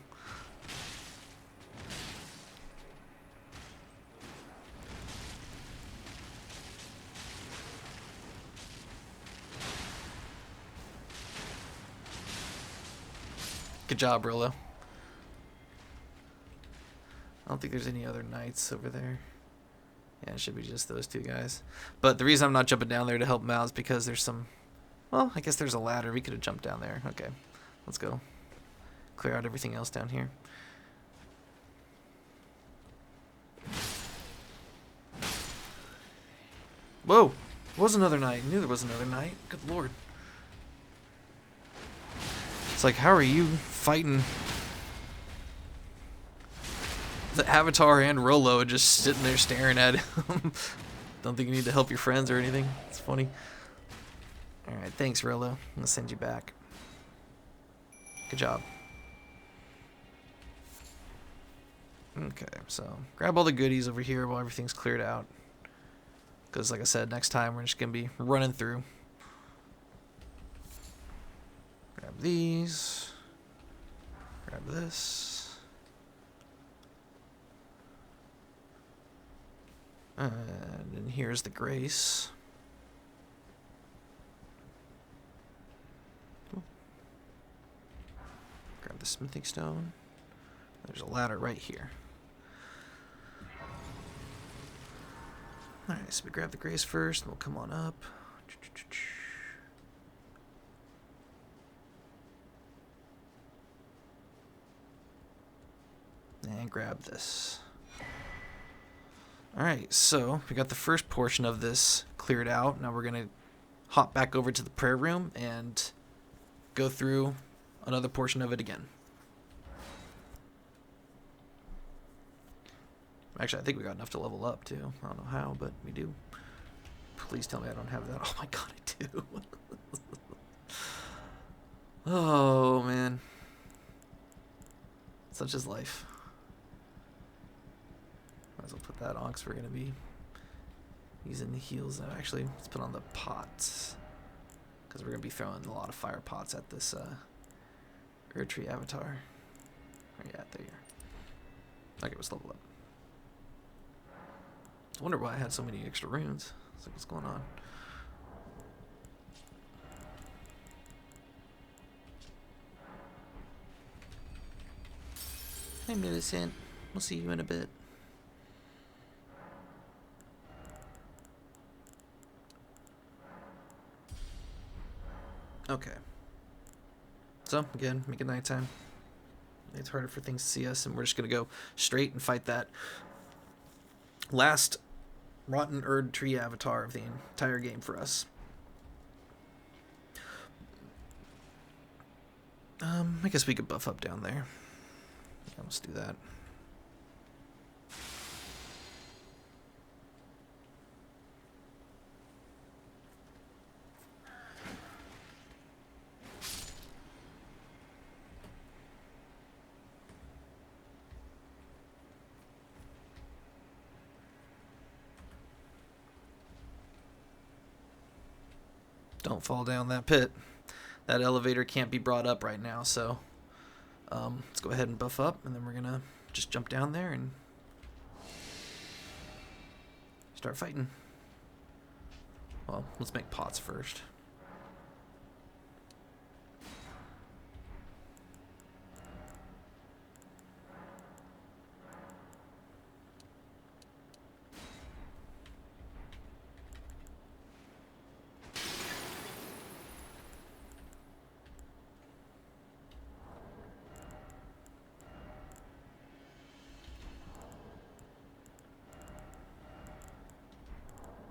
Good job, Rolo. I don't think there's any other knights over there. Yeah, it should be just those two guys. But the reason I'm not jumping down there to help him out is because there's some... Well, I guess there's a ladder. We could have jumped down there. Okay, let's go. Clear out everything else down here. Whoa! Was another knight. I knew there was another knight. Good lord. It's like, how are you fighting the Avatar and Rolo just sitting there staring at him? Don't think you need to help your friends or anything. It's funny. Alright, thanks, Rolo. I'm gonna send you back. Good job. Okay, so grab all the goodies over here while everything's cleared out. Because, like I said, next time we're just gonna be running through. Grab these. Grab this. And then here's the Grace. Grab the smithing stone. There's a ladder right here. Alright, so we grab the Grace first, and we'll come on up. And grab this. Alright, so we got the first portion of this cleared out. Now we're going to hop back over to the prayer room and go through another portion of it again. Actually, I think we got enough to level up, too. I don't know how, but we do. Please tell me I don't have that. Oh my god, I do. Oh, man. Such is life. Might as well put that on because we're going to be using the heals now. Actually, let's put on the pots. Because we're going to be throwing a lot of fire pots at this Erdtree Avatar. Where you at? There you are. Okay, let's level up. I wonder why I had so many extra runes. It's like, what's going on? Hey, Millicent. We'll see you in a bit. Okay. So, again, make it nighttime. It's harder for things to see us, and we're just going to go straight and fight that last Rotten Erdtree Avatar of the entire game for us. I guess we could buff up down there. Yeah, let's do that. Don't fall down that pit. That elevator can't be brought up right now, so let's go ahead and buff up, and then we're gonna just jump down there and start fighting. Well, let's make pots first.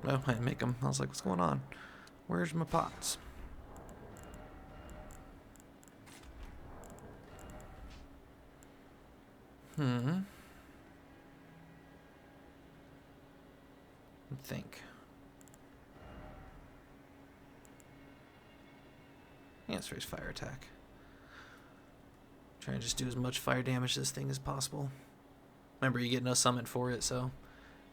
No, I didn't make them. I was like, what's going on? Where's my pots? I think. Yeah, let's raise fire attack. Try and just do as much fire damage to this thing as possible. Remember, you get no summon for it, so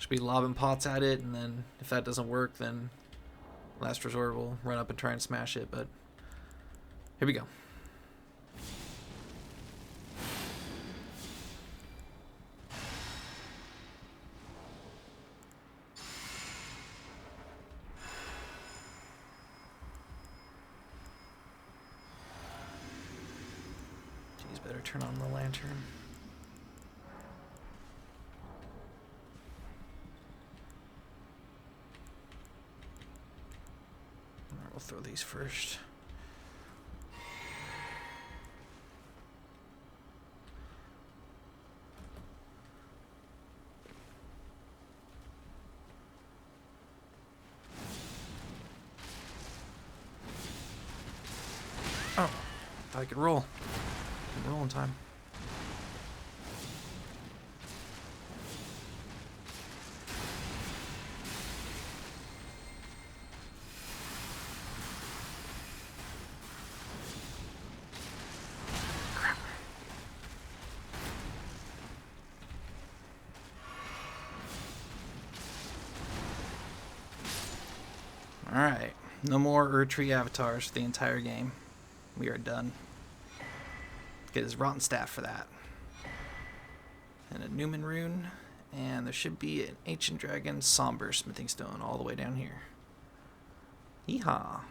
Should be lobbing pots at it, and then if that doesn't work, then last resort we'll run up and try and smash it, but here we go. Jeez, better turn on the lantern. Alright, we'll throw these first. Oh, thought I could roll. I'm rolling time. Crap. Alright, no more Erdtree Avatars for the entire game. We are done. Get his rotten staff for that. And a Newman rune. And there should be an ancient dragon somber smithing stone all the way down here. Yeehaw.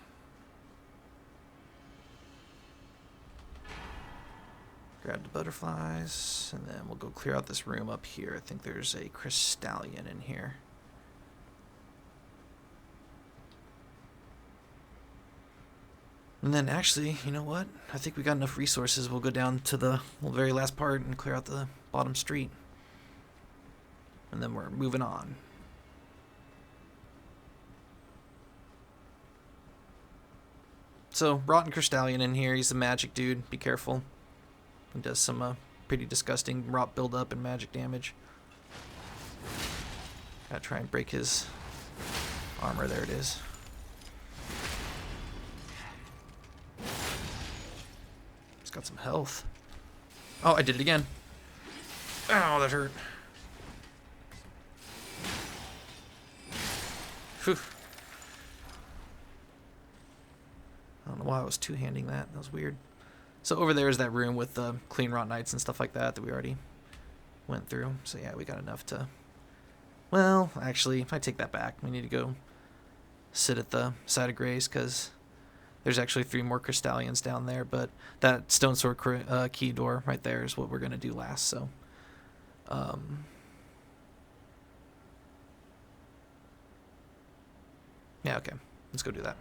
Grab the butterflies. And then we'll go clear out this room up here. I think there's a crystallion in here. And then actually, you know what? I think we got enough resources. We'll go down to the very last part and clear out the bottom street. And then we're moving on. So, Rotten Crystallion in here. He's a magic dude. Be careful. He does some pretty disgusting rot buildup and magic damage. Gotta try and break his armor. There it is. Got some health. Oh, I did it again. Ow, that hurt. Whew. I don't know why I was two-handing that. That was weird. So over there is that room with the Cleanrot Knights and stuff like that that we already went through. So yeah, we got enough to... Well, actually, I take that back. We need to go sit at the side of grace because... There's actually 3 more Crystallions down there, but that Stone Sword key door right there is what we're going to do last, so... Yeah, okay. Let's go do that.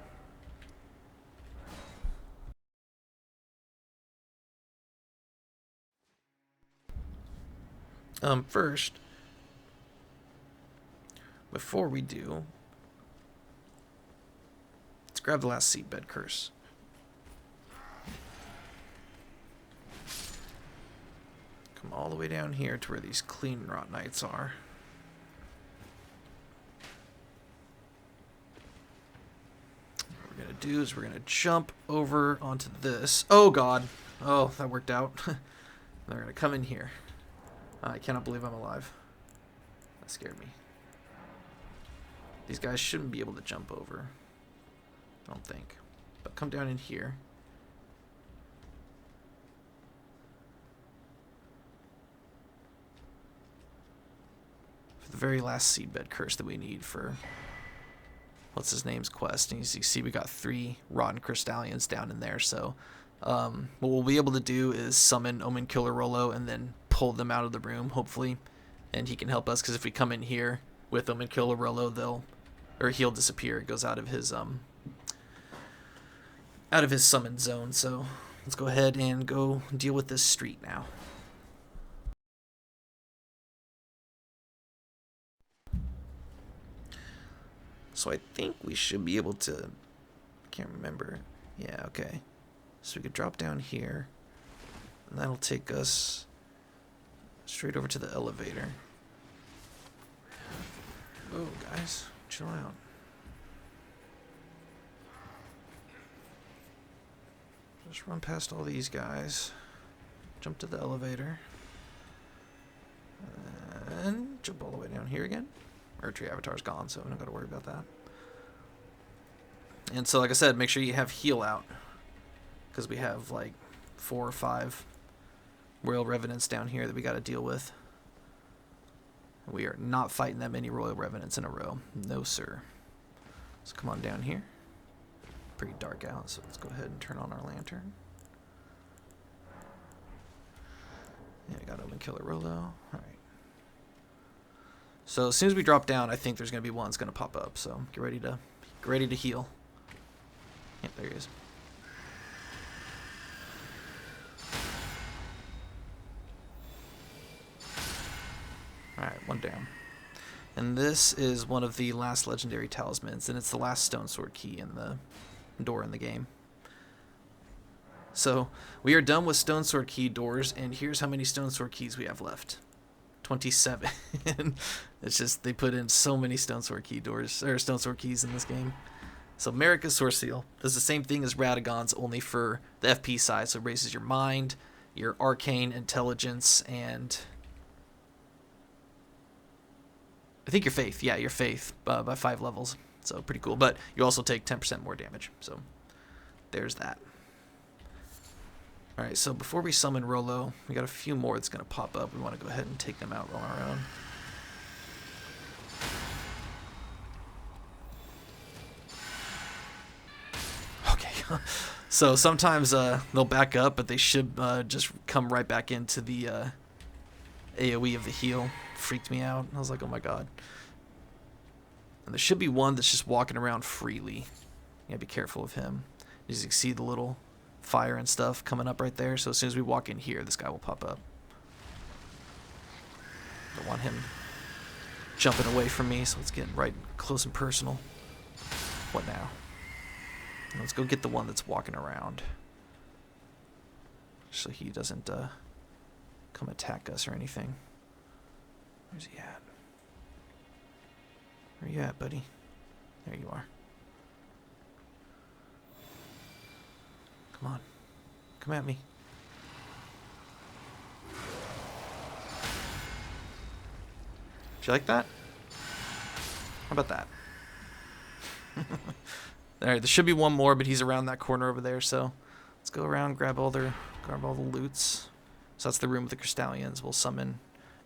First, before we do... Let's grab the last Seedbed Curse. Come all the way down here to where these Cleanrot Knights are. What we're going to do is we're going to jump over onto this. Oh, God. Oh, that worked out. They're going to come in here. I cannot believe I'm alive. That scared me. These guys shouldn't be able to jump over. I don't think. But come down in here. For the very last Seedbed Curse that we need for what's his name's quest. And as you see, we got 3 rotten Crystallions down in there. So what we'll be able to do is summon Omen Killer Rollo and then pull them out of the room, hopefully. And he can help us, because if we come in here with Omen Killer Rollo, he'll disappear. It goes out of his summon zone. So let's go ahead and go deal with this street now. So I think we should be able to... I can't remember. Yeah, okay. So we could drop down here. And that'll take us straight over to the elevator. Oh, guys. Chill out. Just run past all these guys. Jump to the elevator. And jump all the way down here again. Erdtree Avatar's gone, so we don't got to worry about that. And so, like I said, make sure you have heal out, because we have like 4 or 5 Royal Revenants down here that we got to deal with. We are not fighting that many Royal Revenants in a row. No, sir. So come on down here. Pretty dark out, so let's go ahead and turn on our lantern. Yeah, I got Miquella Rolo. Alright. So as soon as we drop down, I think there's going to be one that's going to pop up. So get ready to heal. Yep, there he is. Alright, one down. And this is one of the last legendary talismans, and it's the last stone sword key in the door in the game. So we are done with stone sword key doors, and here's how many stone sword keys we have left. 27. It's just they put in so many stone sword key doors, or stone sword keys in this game. So Marika's Soreseal does the same thing as Radagon's, only for the FP side. So it raises your mind, your arcane intelligence, and I think your faith. Yeah, your faith by 5 levels. So pretty cool. But you also take 10% more damage. So there's that. Alright, so before we summon Rolo, we got a few more that's going to pop up. We want to go ahead and take them out on our own. Okay. So sometimes they'll back up, but they should just come right back into the AoE of the heal. Freaked me out. I was like, oh my god. And there should be one that's just walking around freely. You gotta be careful of him. You can see the little fire and stuff coming up right there. So as soon as we walk in here, this guy will pop up. Don't want him jumping away from me, so let's get right close and personal. What now? Let's go get the one that's walking around, so he doesn't come attack us or anything. Where's he at? Where you at, buddy? There you are. Come on. Come at me. Did you like that? How about that? Alright, there should be one more, but he's around that corner over there, so let's go around, grab all the loots. So that's the room with the Crystallians. We'll summon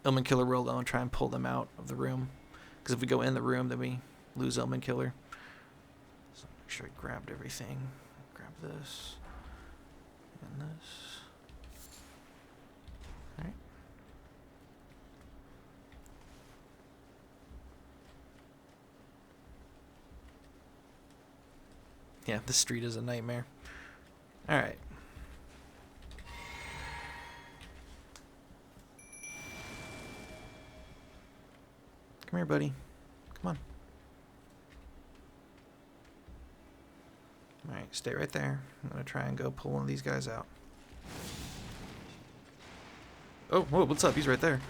Ilman Killer Rolo and try and pull them out of the room. Because if we go in the room, then we lose Ilman Killer. So make sure I grabbed everything. Grab this. And this. Alright. Yeah, this street is a nightmare. Alright. Come here, buddy. Come on. Alright, stay right there. I'm going to try and go pull one of these guys out. Oh, whoa, what's up? He's right there.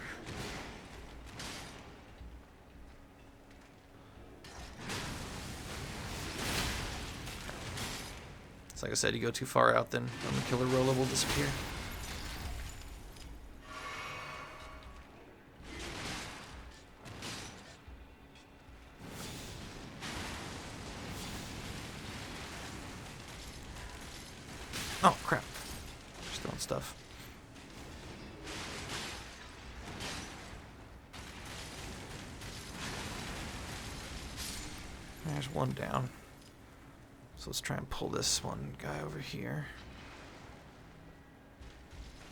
Like I said, you go too far out, then the Killer Rolo will disappear. Oh, crap. Just throwing stuff. There's one down. So let's try and pull this one guy over here.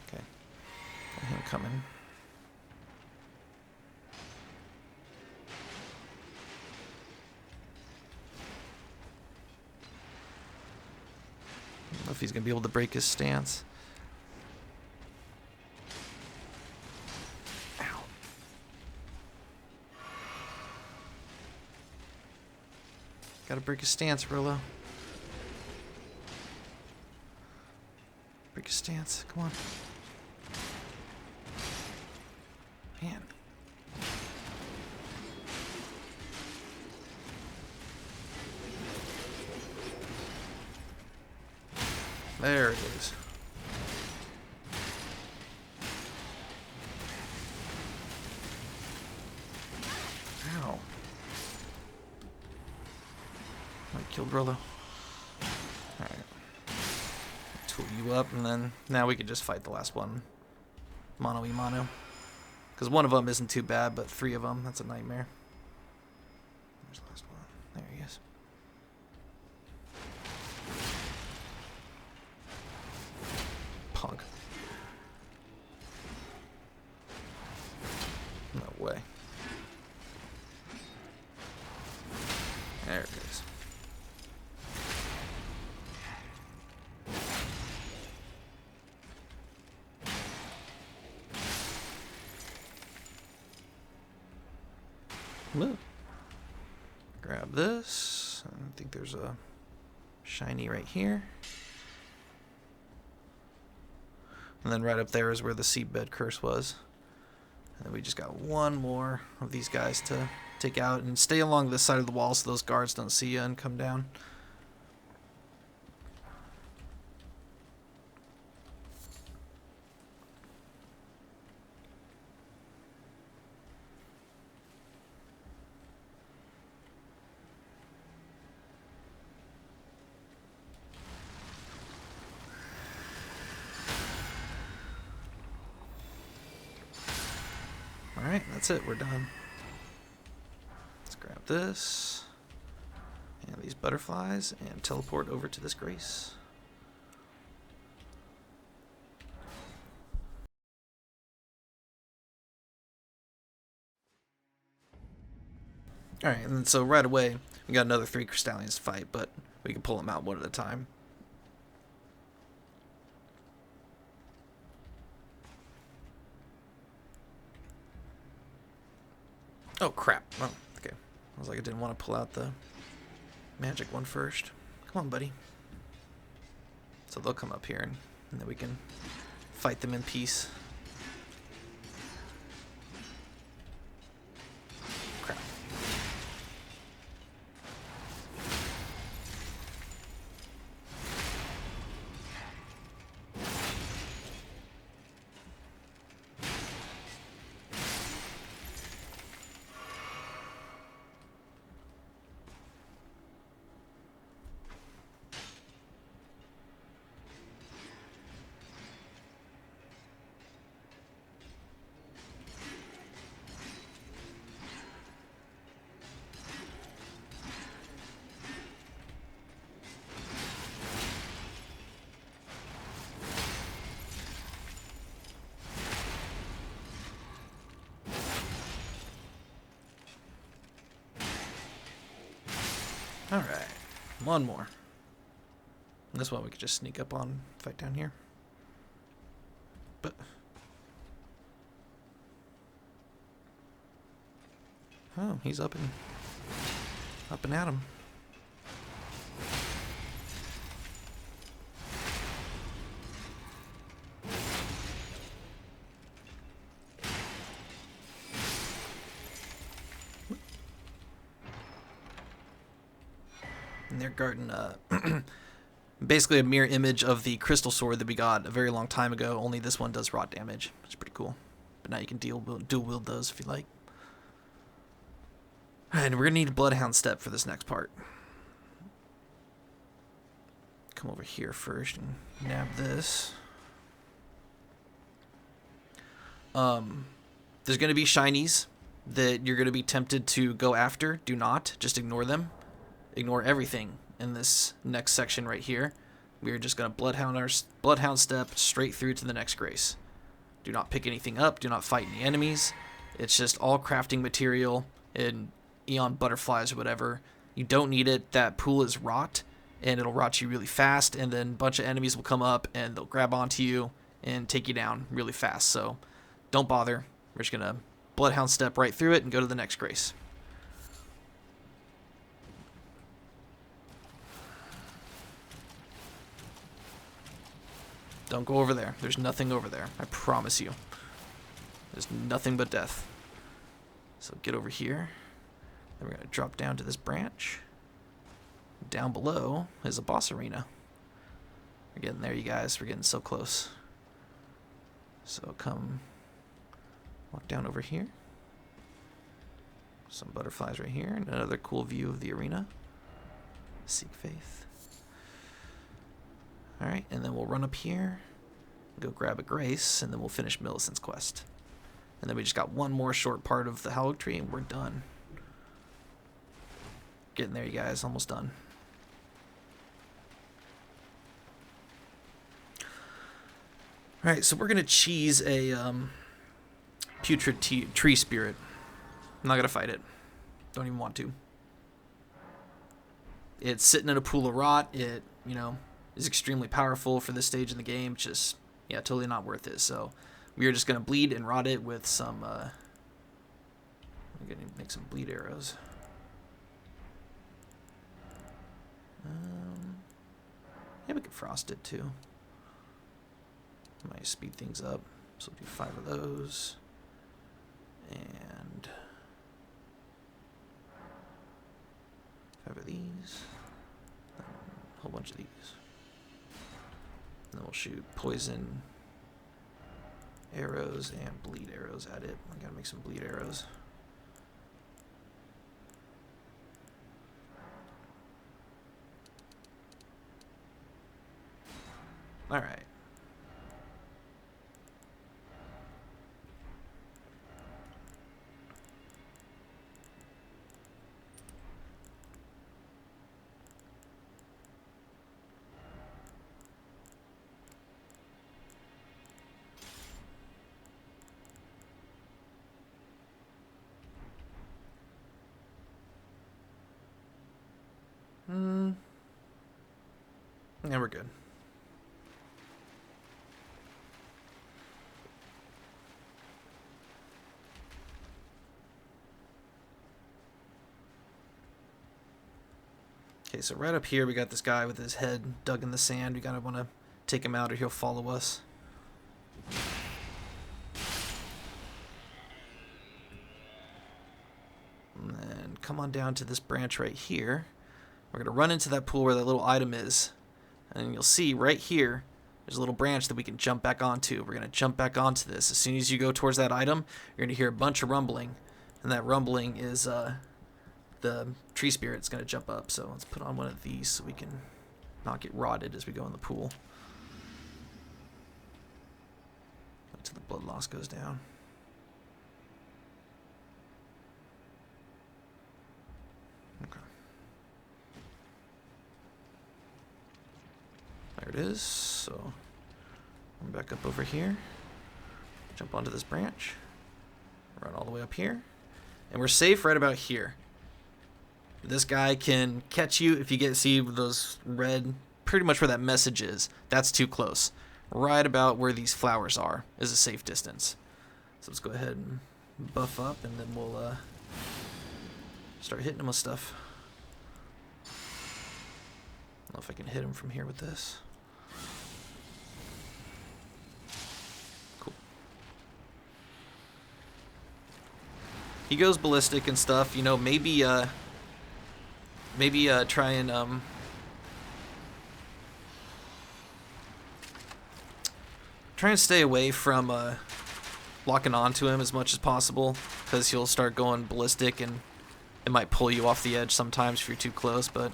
Okay. Got him coming. I don't know if he's going to be able to break his stance. Ow. Gotta break his stance, Rolo. Break his stance. Come on. Man. There it is. Ow. killed Rolo. Alright. Tool you up, and then now we can just fight the last one. Mono y mono. Because one of them isn't too bad, but 3 of them, that's a nightmare. Where's the last one? There he is. Punk. No way. There it is. Move. Grab this. I think there's a shiny right here. And then right up there is where the Seedbed Curse was. And then we just got one more of these guys to take out. And stay along this side of the wall so those guards don't see you and come down. Alright, that's it. We're done. Let's grab this. And these butterflies. And teleport over to this grace. Alright, and then so right away, we got another 3 Crystallians to fight, but we can pull them out one at a time. Oh, crap. Oh, okay. I was like, I didn't want to pull out the magic one first. Come on, buddy. So they'll come up here, and then we can fight them in peace. Crap. Alright, one more. This one we could just sneak up on, fight down here. But oh, he's up and at him. And they're guarding basically a mirror image of the crystal sword that we got a very long time ago, only this one does rot damage. It's pretty cool. But now you can dual wield those if you like. Alright, and we're going to need a Bloodhound step for this next part. Come over here first and nab this. There's going to be shinies that you're going to be tempted to go after. Do not. Just ignore them. Ignore everything in this next section right here. We are just going to Bloodhound step straight through to the next grace. Do not pick anything up. Do not fight any enemies. It's just all crafting material and Eon butterflies or whatever. You don't need it. That pool is rot, and it'll rot you really fast, and then a bunch of enemies will come up, and they'll grab onto you and take you down really fast. So don't bother. We're just going to Bloodhound step right through it and go to the next grace. Don't go over there. There's nothing over there. I promise you. There's nothing but death. So get over here. Then we're going to drop down to this branch. Down below is a boss arena. We're getting there, you guys. We're getting so close. So come walk down over here. Some butterflies right here. And another cool view of the arena. Seek faith. Alright, and then we'll run up here, go grab a grace, and then we'll finish Millicent's quest. And then we just got one more short part of the Haligtree, and we're done. Getting there, you guys. Almost done. Alright, so we're going to cheese a Putrid Tree Spirit. I'm not going to fight it. Don't even want to. It's sitting in a pool of rot. It, you know, is extremely powerful for this stage in the game. Just, yeah, totally not worth it. So we are just going to bleed and rot it with some, I'm going to make some bleed arrows. Yeah, we could frost it too. Might speed things up. So we'll do 5 of those. And 5 of these. A whole bunch of these. And then we'll shoot poison arrows and bleed arrows at it. I gotta make some bleed arrows. Alright. Yeah, we're good. Okay, so right up here we got this guy with his head dug in the sand. We gotta want to take him out or he'll follow us. And then come on down to this branch right here. We're gonna run into that pool where that little item is. And you'll see right here, there's a little branch that we can jump back onto. We're going to jump back onto this. As soon as you go towards that item, you're going to hear a bunch of rumbling. And that rumbling is the tree spirit's going to jump up. So let's put on one of these so we can not get rotted as we go in the pool. Until the blood loss goes down. Okay. There it is. So I'm back up over here. Jump onto this branch. Run all the way up here. And we're safe right about here. This guy can catch you if you see those red, pretty much where that message is. That's too close. Right about where these flowers are is a safe distance. So let's go ahead and buff up and then we'll start hitting him with stuff. I don't know if I can hit him from here with this. Cool. He goes ballistic and stuff, you know, maybe try and stay away from locking onto him as much as possible, because he'll start going ballistic and it might pull you off the edge sometimes if you're too close, but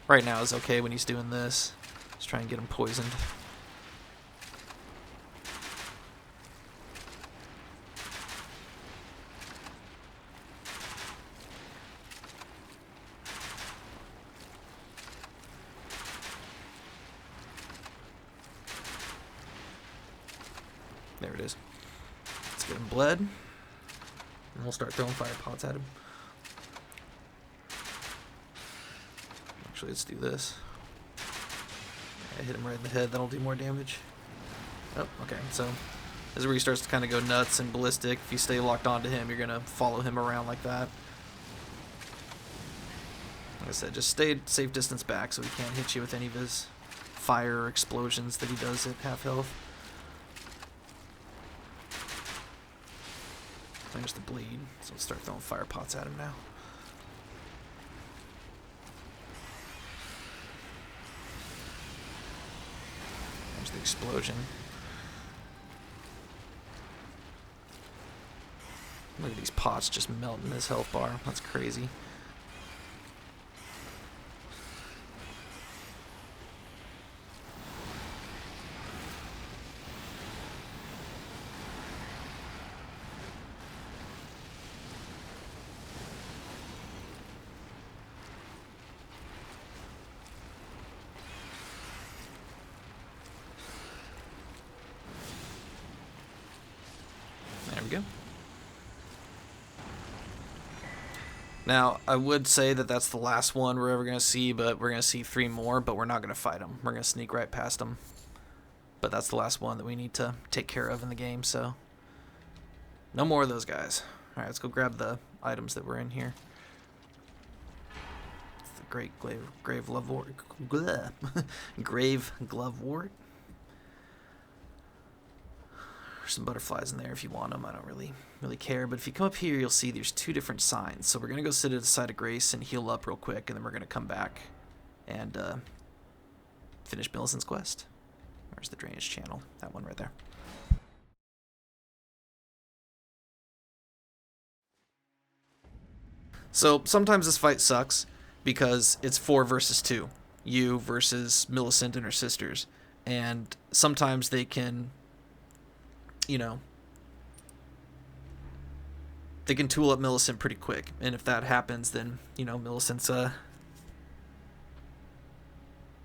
right now is okay when he's doing this. Let's try and get him poisoned. There it is. Let's get him bled. And we'll start throwing fire pots at him. Actually, let's do this. I hit him right in the head. That'll do more damage. Oh, okay. So this is where he starts to kind of go nuts and ballistic. If you stay locked onto him, you're going to follow him around like that. Like I said, just stay safe distance back so he can't hit you with any of his fire or explosions that he does at half health. There's the bleed, so let's start throwing fire pots at him now. There's the explosion. Look at these pots just melting his health bar. That's crazy. There we go. Now, I would say that that's the last one we're ever going to see, but we're going to see 3 more, but we're not going to fight them. We're going to sneak right past them. But that's the last one that we need to take care of in the game, so no more of those guys. Alright, let's go grab the items that were in here. It's the great grave glovewort. Grave glovewort. There's some butterflies in there if you want them. I don't really care. But if you come up here, you'll see there's 2 different signs. So we're going to go sit at the side of grace and heal up real quick, and then we're going to come back and finish Millicent's quest. Where's the drainage channel? That one right there. So sometimes this fight sucks because it's 4 versus 2. You versus Millicent and her sisters. And sometimes they can, you know, they can tool up Millicent pretty quick. And if that happens, then, you know, Millicent's not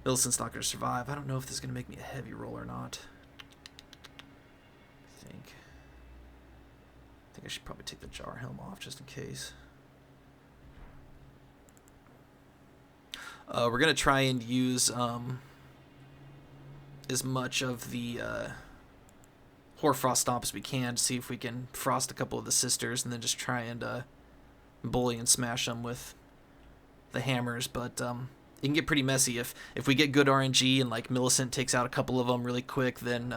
going to survive. I don't know if this is going to make me a heavy roll or not. I think I should probably take the jar helm off just in case. We're going to try and use as much of the Hoarfrost Stomp as we can to see if we can frost a couple of the sisters and then just try and bully and smash them with the hammers. But it can get pretty messy. If we get good RNG and like Millicent takes out a couple of them really quick, then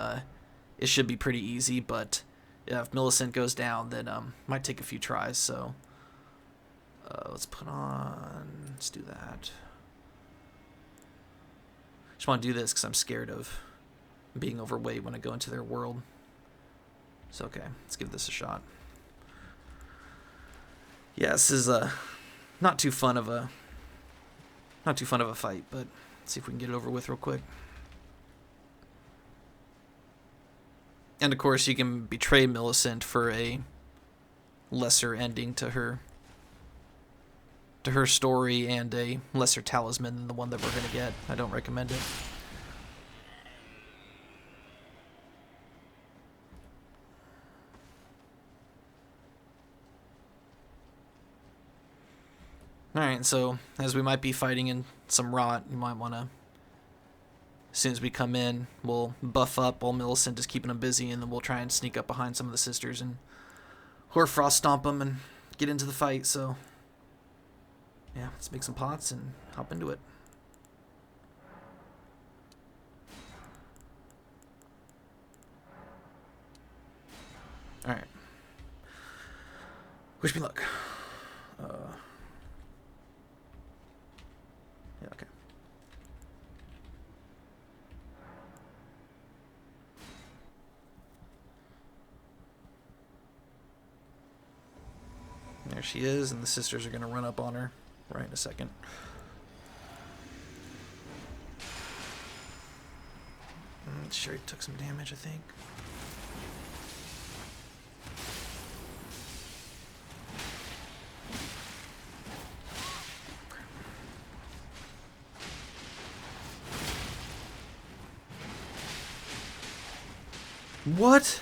it should be pretty easy. But yeah, if Millicent goes down, then might take a few tries. So let's do that. Just want to do this because I'm scared of being overweight when I go into their world. So okay, let's give this a shot. Yeah, this is not too fun of a fight, but let's see if we can get it over with real quick. And of course, you can betray Millicent for a lesser ending to her story and a lesser talisman than the one that we're going to get. I don't recommend it. Alright, so as we might be fighting in some rot, you might want to, as soon as we come in, we'll buff up while Millicent is keeping them busy, and then we'll try and sneak up behind some of the sisters and Hoarfrost stomp them and get into the fight. So yeah, let's make some pots and hop into it. Alright. Wish me luck. Yeah, okay. There she is, and the sisters are going to run up on her right in a second. Sure, he took some damage, I think. What?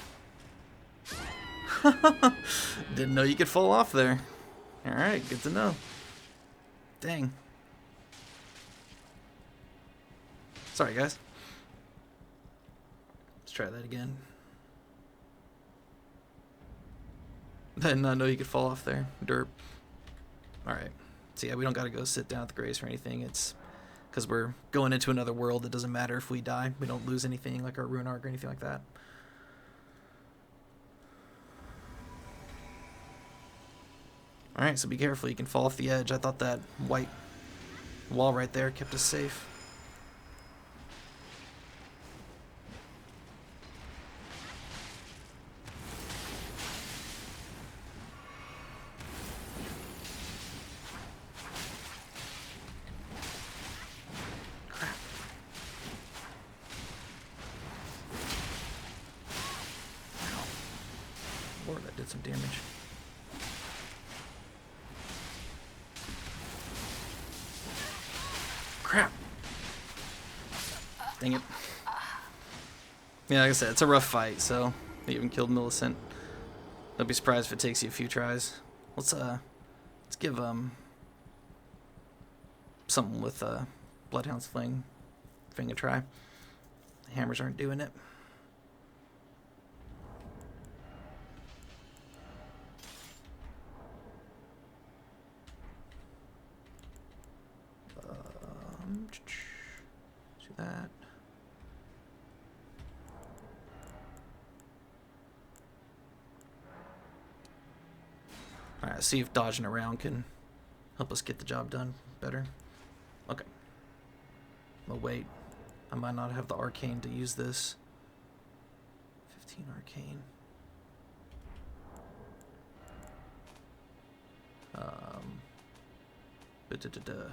Didn't know you could fall off there. Alright, good to know. Dang. Sorry, guys. Let's try that again. I did not know you could fall off there. Derp. Alright. So yeah, we don't gotta go sit down at the grace or anything. It's because we're going into another world. It doesn't matter if we die. We don't lose anything like our rune arc or anything like that. Alright, so be careful. You can fall off the edge. I thought that white wall right there kept us safe. Crap. Ow. Lord, that did some damage. Crap. Dang it. Yeah, like I said, it's a rough fight, so they even killed Millicent. Don't be surprised if it takes you a few tries. Let's give something with Bloodhound's Fang a try. The hammers aren't doing it. Do that. Alright, see if dodging around can help us get the job done better. Okay. Well, wait. I might not have the arcane to use this. 15 arcane. Da-da-da-da.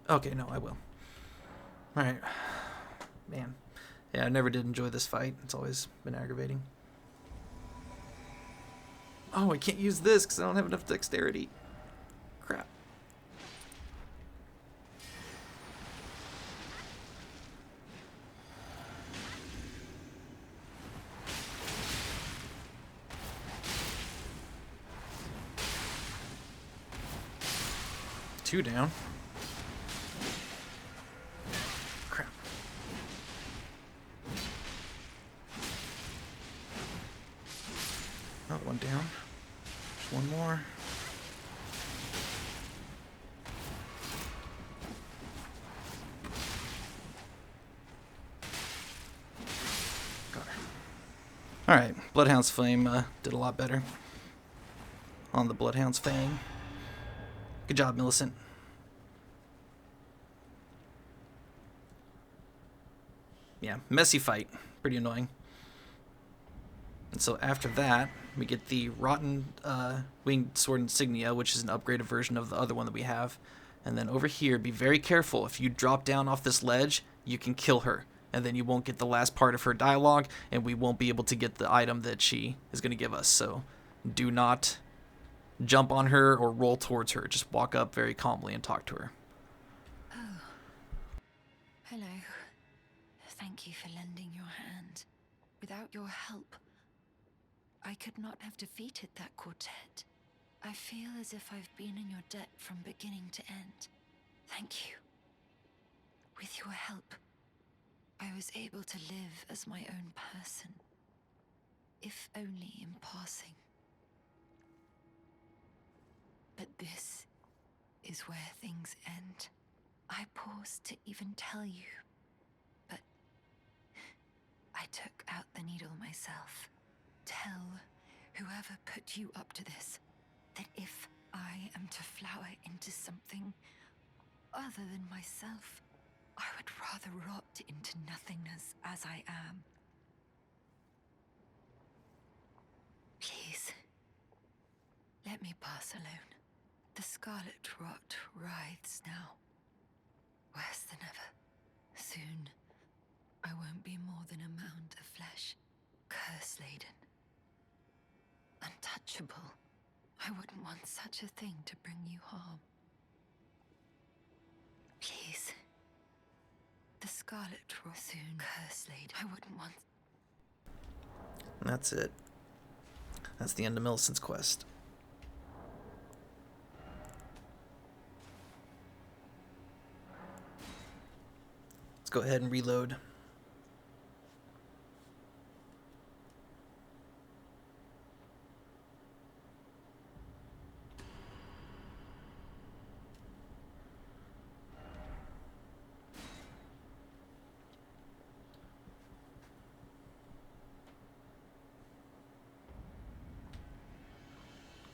Okay, no, I will. Alright. Man. Yeah, I never did enjoy this fight. It's always been aggravating. Oh, I can't use this because I don't have enough dexterity. Crap. Two down. Crap. Oh, one down. Just one more. Got her. Alright, Bloodhound's Flame did a lot better on the Bloodhound's Fang. Good job, Millicent. Yeah, messy fight. Pretty annoying. And so after that, we get the Rotten Winged Sword Insignia, which is an upgraded version of the other one that we have. And then over here, be very careful. If you drop down off this ledge, you can kill her. And then you won't get the last part of her dialogue, and we won't be able to get the item that she is going to give us. So do not jump on her or roll towards her. Just walk up very calmly and talk to her.
Oh. Hello. Thank you for lending your hand. Without your help, I could not have defeated that quartet. I feel as if I've been in your debt from beginning to end. Thank you. With your help, I was able to live as my own person, if only in passing. But this is where things end. I paused to even tell you, but I took out the needle myself. Tell whoever put you up to this that if I am to flower into something other than myself, I would rather rot into nothingness as I am. Please, let me pass alone. The scarlet rot writhes now, worse than ever. Soon, I won't be more than a mound of flesh, curse-laden. Untouchable. I wouldn't want such a thing to bring you harm. Please. The scarlet rot soon, curse-laden. I wouldn't want...
And that's it. That's the end of Millicent's quest. Let's go ahead and reload.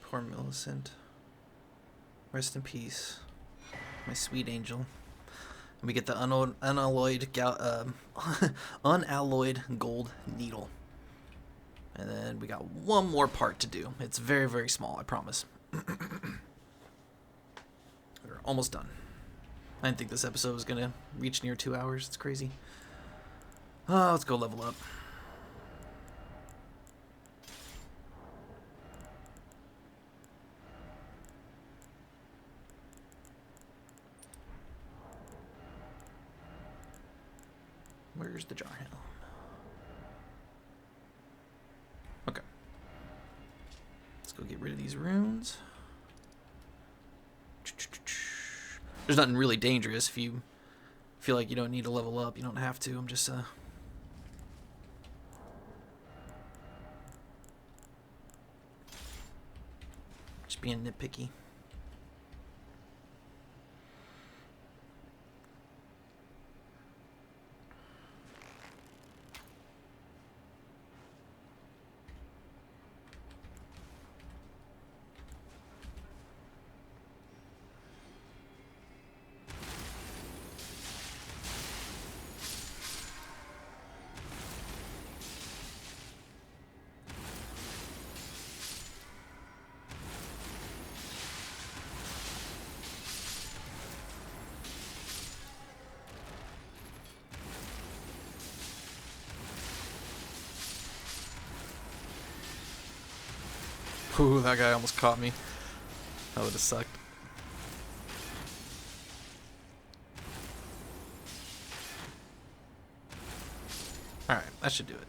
Poor Millicent. Rest in peace, my sweet angel. And we get the unalloyed gold needle. And then we got one more part to do. It's very, very small, I promise. We're almost done. I didn't think this episode was going to reach near 2 hours. It's crazy. Let's go level up. Where's the jar helm? Okay. Let's go get rid of these runes. There's nothing really dangerous. If you feel like you don't need to level up, you don't have to. I'm just being nitpicky. Ooh, that guy almost caught me. That would have sucked. Alright, that should do it.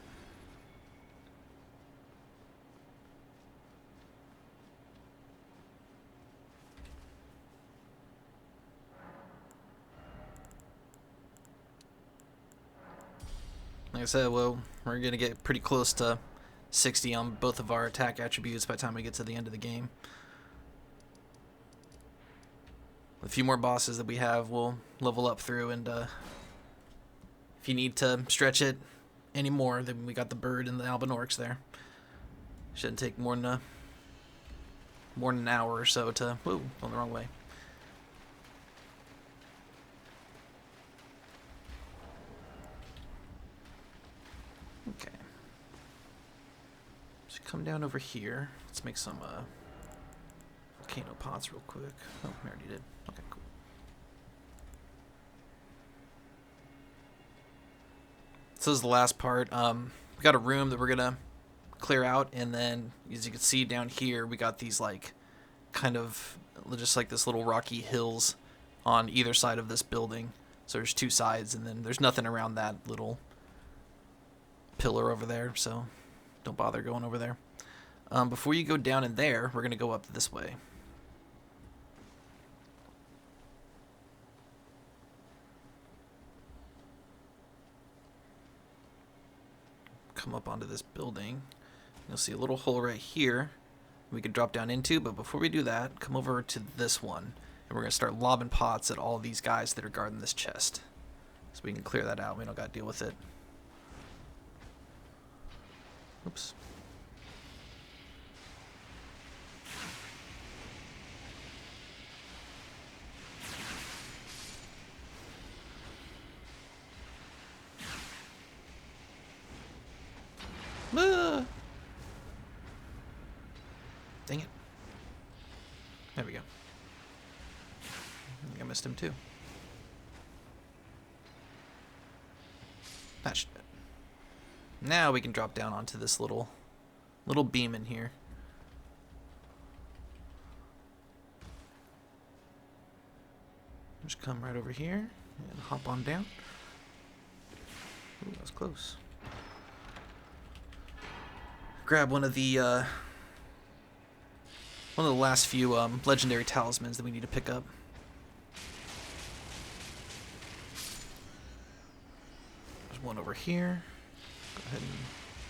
Like I said, well, we're going to get pretty close to 60 on both of our attack attributes by the time we get to the end of the game. A few more bosses that we have, we'll level up through, and if you need to stretch it any more, then we got the bird and the albinorix there. Shouldn't take more than an hour or so to... Whoa, going the wrong way. Okay. Just come down over here. Let's make some volcano pots real quick. Oh, we already did. Okay, cool. So this is the last part. We got a room that we're gonna clear out, and then as you can see down here, we got these like kind of just like this little rocky hills on either side of this building. So there's two sides, and then there's nothing around that little pillar over there, so don't bother going over there. Before you go down in there, we're gonna go up this way. Come up onto this building. You'll see a little hole right here we could drop down into, but before we do that, come over to this one, and we're gonna start lobbing pots at all these guys that are guarding this chest, so we can clear that out. We don't gotta deal with it. Oops. Ah. Dang it. There we go. I think I missed him too. That should do it. Now we can drop down onto this little beam in here. Just come right over here and hop on down. Ooh, that was close. Grab one of the last few legendary talismans that we need to pick up. There's one over here. Go ahead and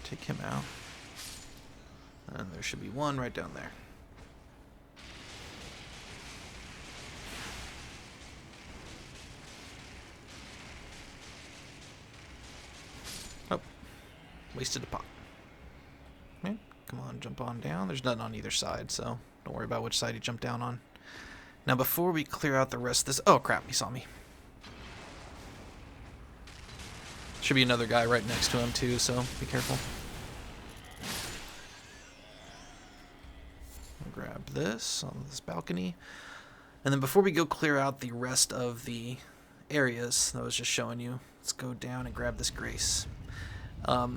take him out. And there should be one right down there. Oh, wasted a pot. Okay, come on, jump on down. There's nothing on either side, so don't worry about which side you jump down on. Now before we clear out the rest of this... Oh crap, he saw me. Should be another guy right next to him too, so be careful. I'll grab this on this balcony. And then before we go clear out the rest of the areas that I was just showing you, let's go down and grab this grace. I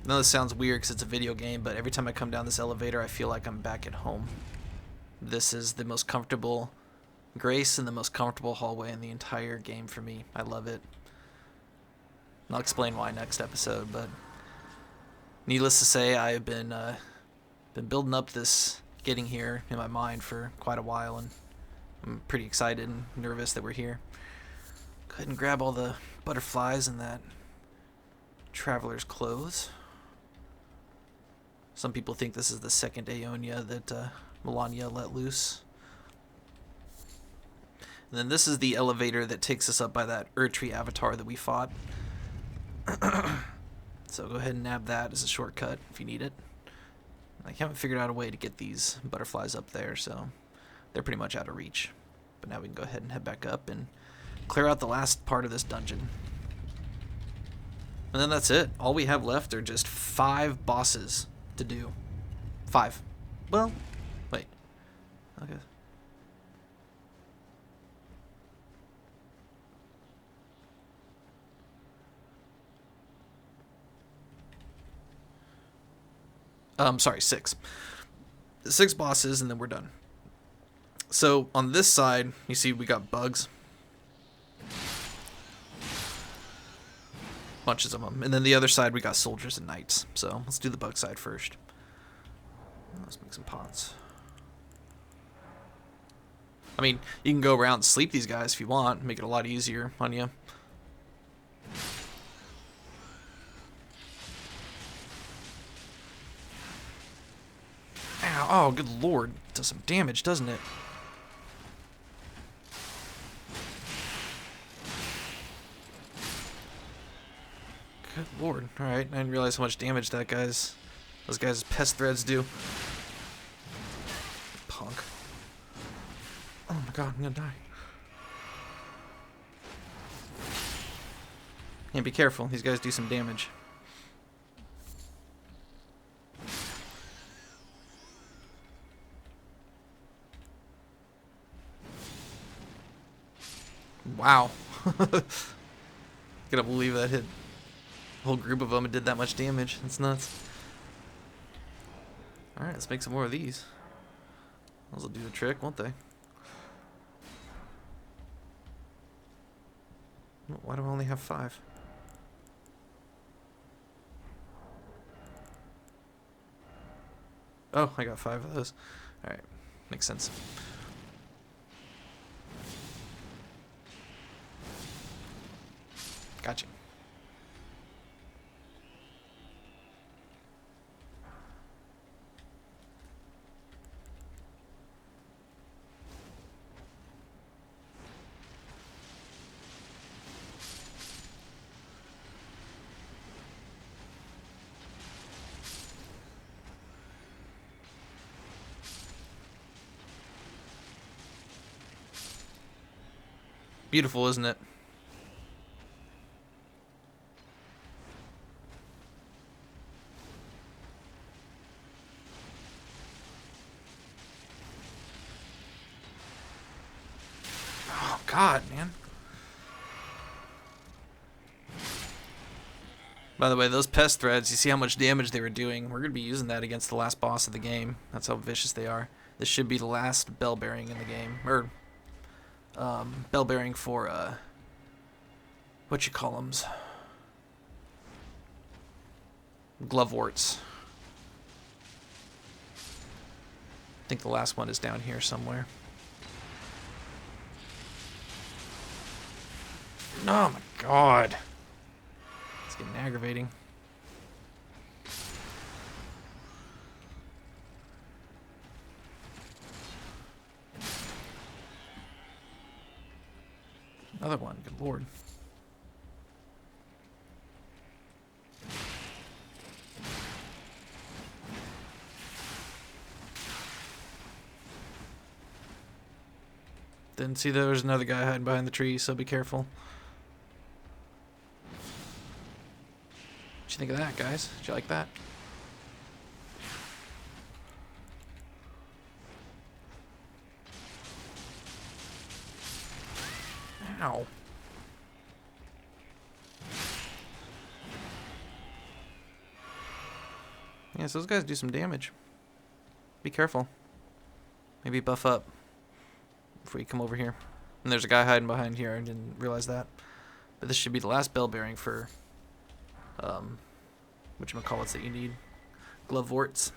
know this sounds weird because it's a video game, but every time I come down this elevator, I feel like I'm back at home. This is the most comfortable grace and the most comfortable hallway in the entire game for me. I love it. And I'll explain why next episode, but needless to say, I've been building up this getting here in my mind for quite a while, and I'm pretty excited and nervous that we're here. Go ahead and grab all the butterflies in that traveler's clothes. Some people think this is the second Aeonia that Malenia let loose. And then this is the elevator that takes us up by that Erdtree Avatar that we fought. So go ahead and nab that as a shortcut if you need it. I haven't figured out a way to get these butterflies up there, so they're pretty much out of reach. But now we can go ahead and head back up and clear out the last part of this dungeon. And then that's it. All we have left are just 5 bosses to do. 5. Well, wait. Okay. Sorry, 6. 6 bosses, and then we're done. So, on this side, you see we got bugs. Bunches of them. And then the other side, we got soldiers and knights. So, let's do the bug side first. Let's make some pots. I mean, you can go around and sleep these guys if you want. Make it a lot easier on you. Ow, oh, good lord. It does some damage, doesn't it? Good lord. Alright, I didn't realize how much damage those guys' pest threads do. Punk. Oh my god, I'm gonna die. And be careful, these guys do some damage. Wow. Can't believe that hit a whole group of them and did that much damage. That's nuts. Alright, let's make some more of these. Those will do the trick, won't they? Why do I only have 5? Oh, I got 5 of those. Alright, makes sense. Gotcha. Beautiful, isn't it? Oh, God, man. By the way, those pest threads, you see how much damage they were doing? We're going to be using that against the last boss of the game. That's how vicious they are. This should be the last bell bearing in the game. Or, bell bearing for, what you call them? Gloveworts. I think the last one is down here somewhere. Oh my god. It's getting aggravating. Another one, good lord. Didn't see there was another guy hiding behind the tree, so be careful. What you think of that, guys? Did you like that? Ow. Yes, those guys do some damage. Be careful. Maybe buff up before you come over here. And there's a guy hiding behind here. I didn't realize that. But this should be the last bell bearing for whatchamacallits that you need. Gloveworts.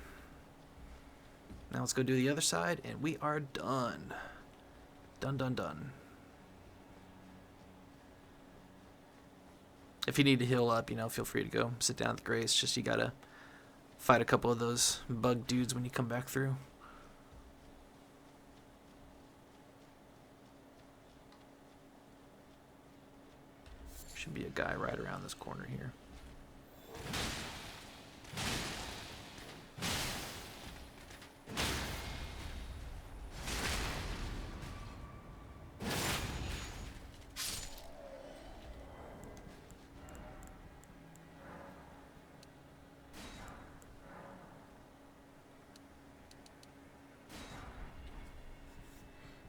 Now let's go do the other side, and we are done. Done. If you need to heal up, feel free to go sit down at the grace. Just you gotta fight a couple of those bug dudes when you come back through. Should be a guy right around this corner here.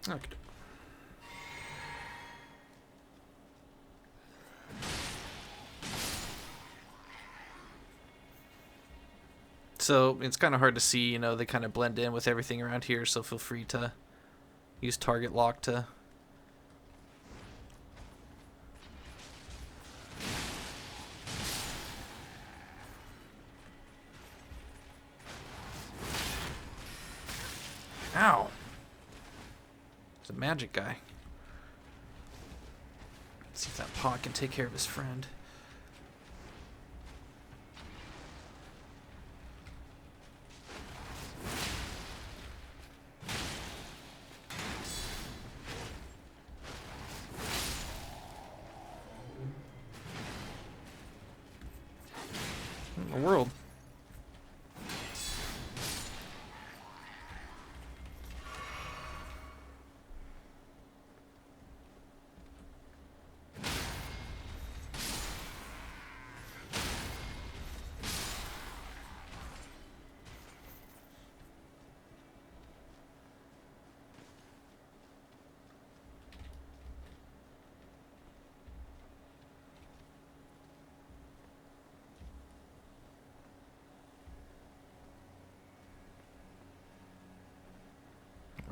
Okay. So it's kind of hard to see, they kind of blend in with everything around here, so feel free to use target lock to Ow! It's a magic guy. Let's see if that paw can take care of his friend. In the world.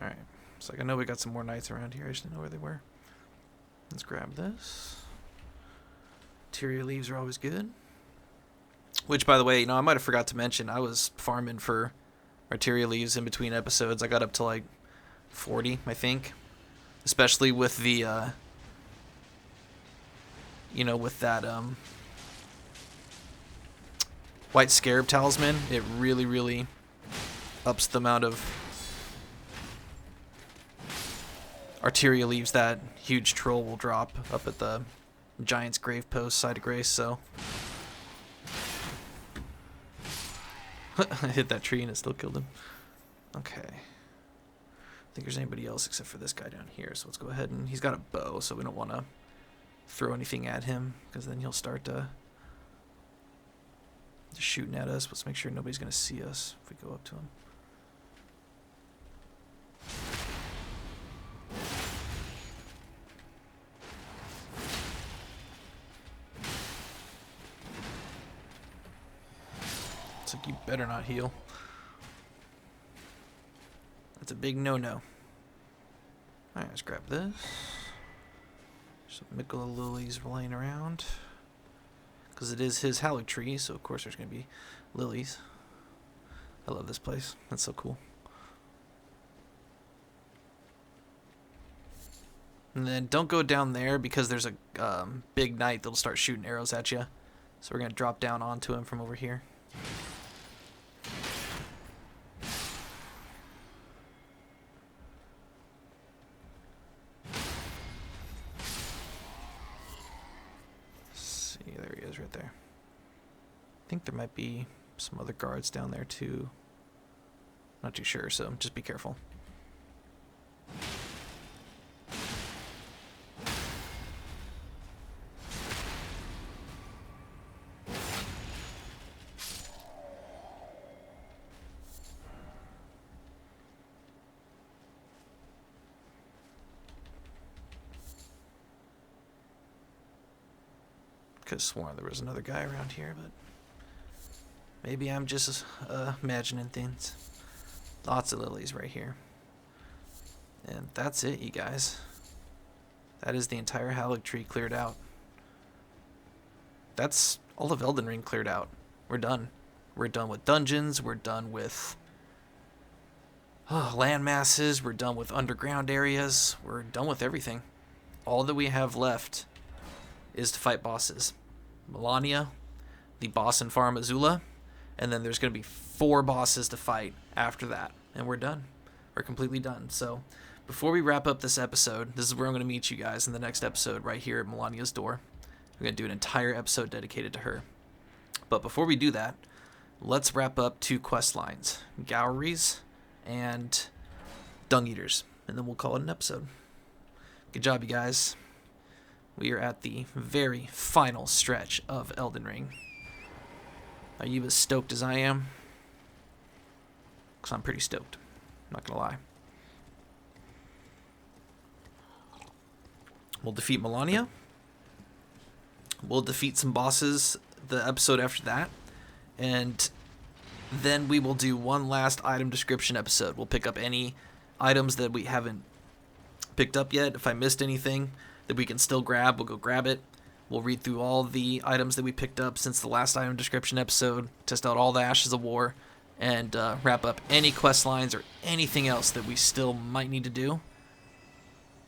Alright, so I know we got some more knights around here. I just didn't know where they were. Let's grab this. Materia leaves are always good. Which, by the way, I might have forgot to mention, I was farming for Materia leaves in between episodes. I got up to like 40, I think. Especially with the, with that White Scarab Talisman. It really, really ups the amount of Arteria leaves that huge troll will drop up at the Giant's Grave Post side of Grace, so I hit that tree and it still killed him. Okay. I think there's anybody else except for this guy down here, so let's go ahead and he's got a bow, so we don't want to throw anything at him because then he'll start just shooting at us. Let's make sure nobody's going to see us if we go up to him. It's like you better not heal. That's a big no-no. Alright, let's grab this. Some Miquella lilies laying around. Because it is his Haligtree, so of course there's going to be lilies. I love this place. That's so cool. And then don't go down there because there's a big knight that'll start shooting arrows at you. So we're going to drop down onto him from over here. There he is right there. I think there might be some other guards down there too. Not too sure, so just be careful. Could have sworn there was another guy around here, but maybe I'm just imagining things. Lots of lilies right here. And that's it, you guys. That is the entire Haligtree cleared out. That's all of Elden Ring cleared out. We're done. We're done with dungeons. We're done with land masses. We're done with underground areas. We're done with everything. All that we have left is to fight bosses. Malenia, the boss in Farum Azula, and then there's going to be 4 bosses to fight after that. And we're done. We're completely done. So before we wrap up this episode, this is where I'm going to meet you guys in the next episode right here at Malenia's door. We're going to do an entire episode dedicated to her. But before we do that, let's wrap up 2 quest lines. Gowries and Dung Eaters. And then we'll call it an episode. Good job, you guys. We are at the very final stretch of Elden Ring. Are you as stoked as I am? Because I'm pretty stoked. I'm not going to lie. We'll defeat Malenia. We'll defeat some bosses the episode after that. And then we will do one last item description episode. We'll pick up any items that we haven't picked up yet. If I missed anything that we can still grab, we'll go grab it. We'll read through all the items that we picked up since the last item description episode, test out all the Ashes of War, and wrap up any quest lines or anything else that we still might need to do.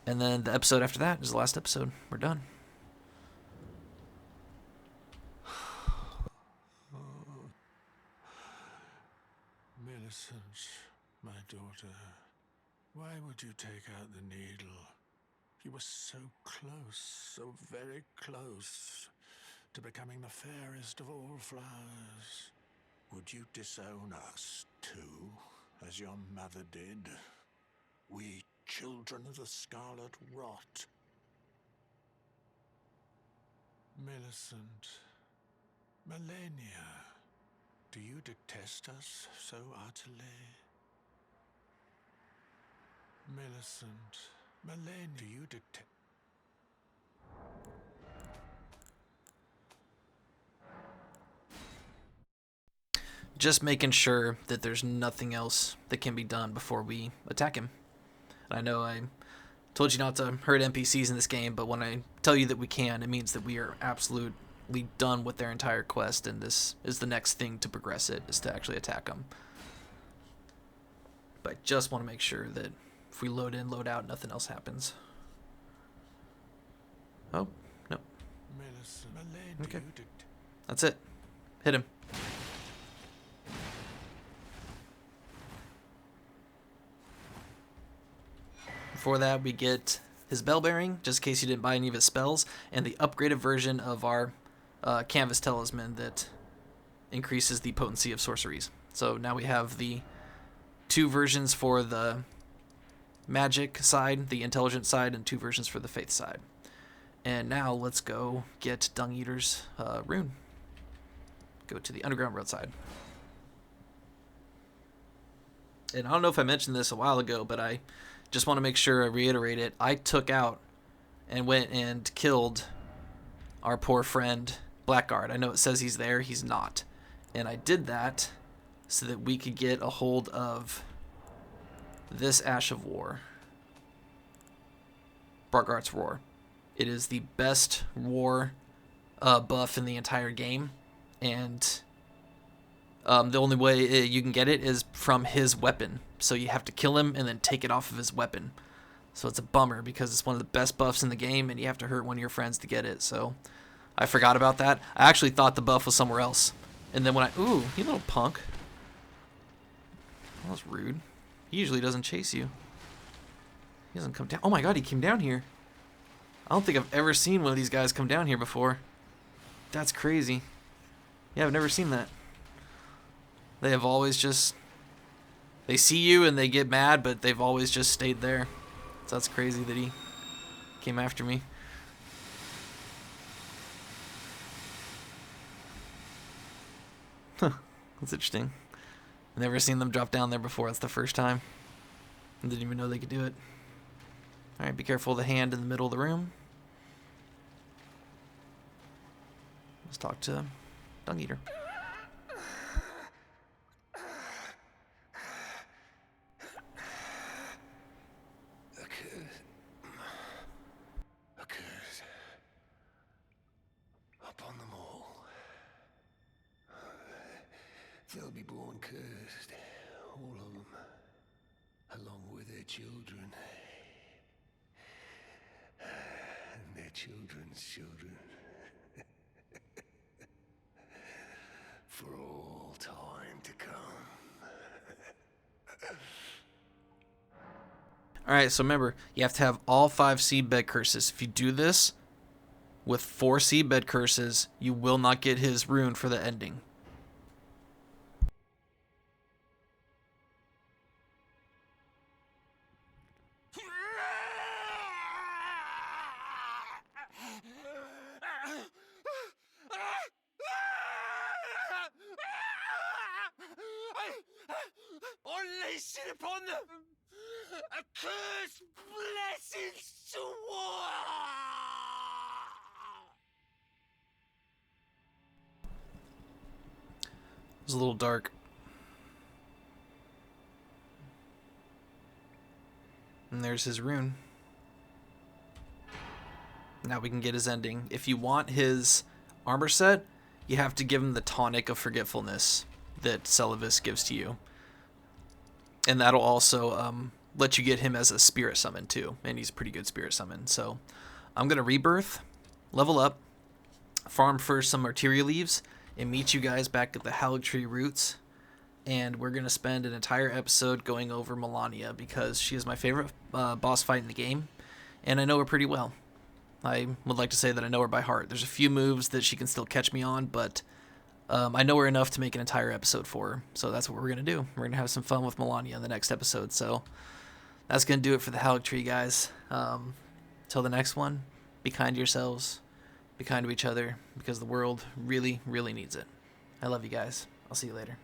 And then the episode after that is the last episode. We're done.
Millicent, my daughter, why would you take out the needle? You were so close, so very close to becoming the fairest of all flowers. Would you disown us, too, as your mother did? We children of the Scarlet Rot. Millicent, Malenia, do you detest us so utterly? Millicent, Malenia, do you detest...
Just making sure that there's nothing else that can be done before we attack him. And I know I told you not to hurt NPCs in this game, but when I tell you that we can, it means that we are absolutely done with their entire quest, and this is the next thing to progress it, is to actually attack them. But I just want to make sure that if we load in, load out, nothing else happens. Oh, no. Okay. That's it. Hit him. Before that, we get his bell bearing, just in case you didn't buy any of his spells, and the upgraded version of our canvas talisman that increases the potency of sorceries. So now we have the 2 versions for the magic side, the intelligent side, and 2 versions for the faith side. And now let's go get Dung Eater's rune. Go to the underground roadside. And I don't know if I mentioned this a while ago, but I just want to make sure I reiterate it. I took out and went and killed our poor friend Blackguard. I know it says he's there. He's not. And I did that so that we could get a hold of this Ash of War. Bargart's Roar. It is the best war buff in the entire game. And the only way you can get it is from his weapon. So you have to kill him and then take it off of his weapon. So it's a bummer because it's one of the best buffs in the game and you have to hurt one of your friends to get it. So I forgot about that. I actually thought the buff was somewhere else. And then when ooh, you little punk. That was rude. He usually doesn't chase you. He doesn't come down. Oh my god, he came down here. I don't think I've ever seen one of these guys come down here before. That's crazy. Yeah, I've never seen that. They have always just... They see you and they get mad, but they've always just stayed there. So that's crazy that he came after me. Huh. That's interesting. I've never seen them drop down there before. That's the first time. I didn't even know they could do it. Alright, be careful of the hand in the middle of the room. Let's talk to Dung Eater.
Upon them all,
They'll be born cursed, all of them, along with their children. And their children's children. For all time to come.
Alright, so remember, you have to have all 5 Seedbed Curses. If you do this with 4 Seedbed Curses, you will not get his rune for the ending.
Unleash it upon them! A curse blessings to war!
It was a little dark. And there's his rune. Now we can get his ending. If you want his armor set, you have to give him the Tonic of Forgetfulness that Celavis gives to you. And that'll also let you get him as a spirit summon too. And he's a pretty good spirit summon. So I'm going to rebirth, level up, farm for some Martyria leaves, and meet you guys back at the Haligtree roots. And we're going to spend an entire episode going over Malenia because she is my favorite boss fight in the game. And I know her pretty well. I would like to say that I know her by heart. There's a few moves that she can still catch me on, but I know her enough to make an entire episode for her. So that's what we're going to do. We're going to have some fun with Malenia in the next episode. So that's going to do it for the Haligtree, guys. Till the next one, be kind to yourselves. Be kind to each other because the world really, really needs it. I love you guys. I'll see you later.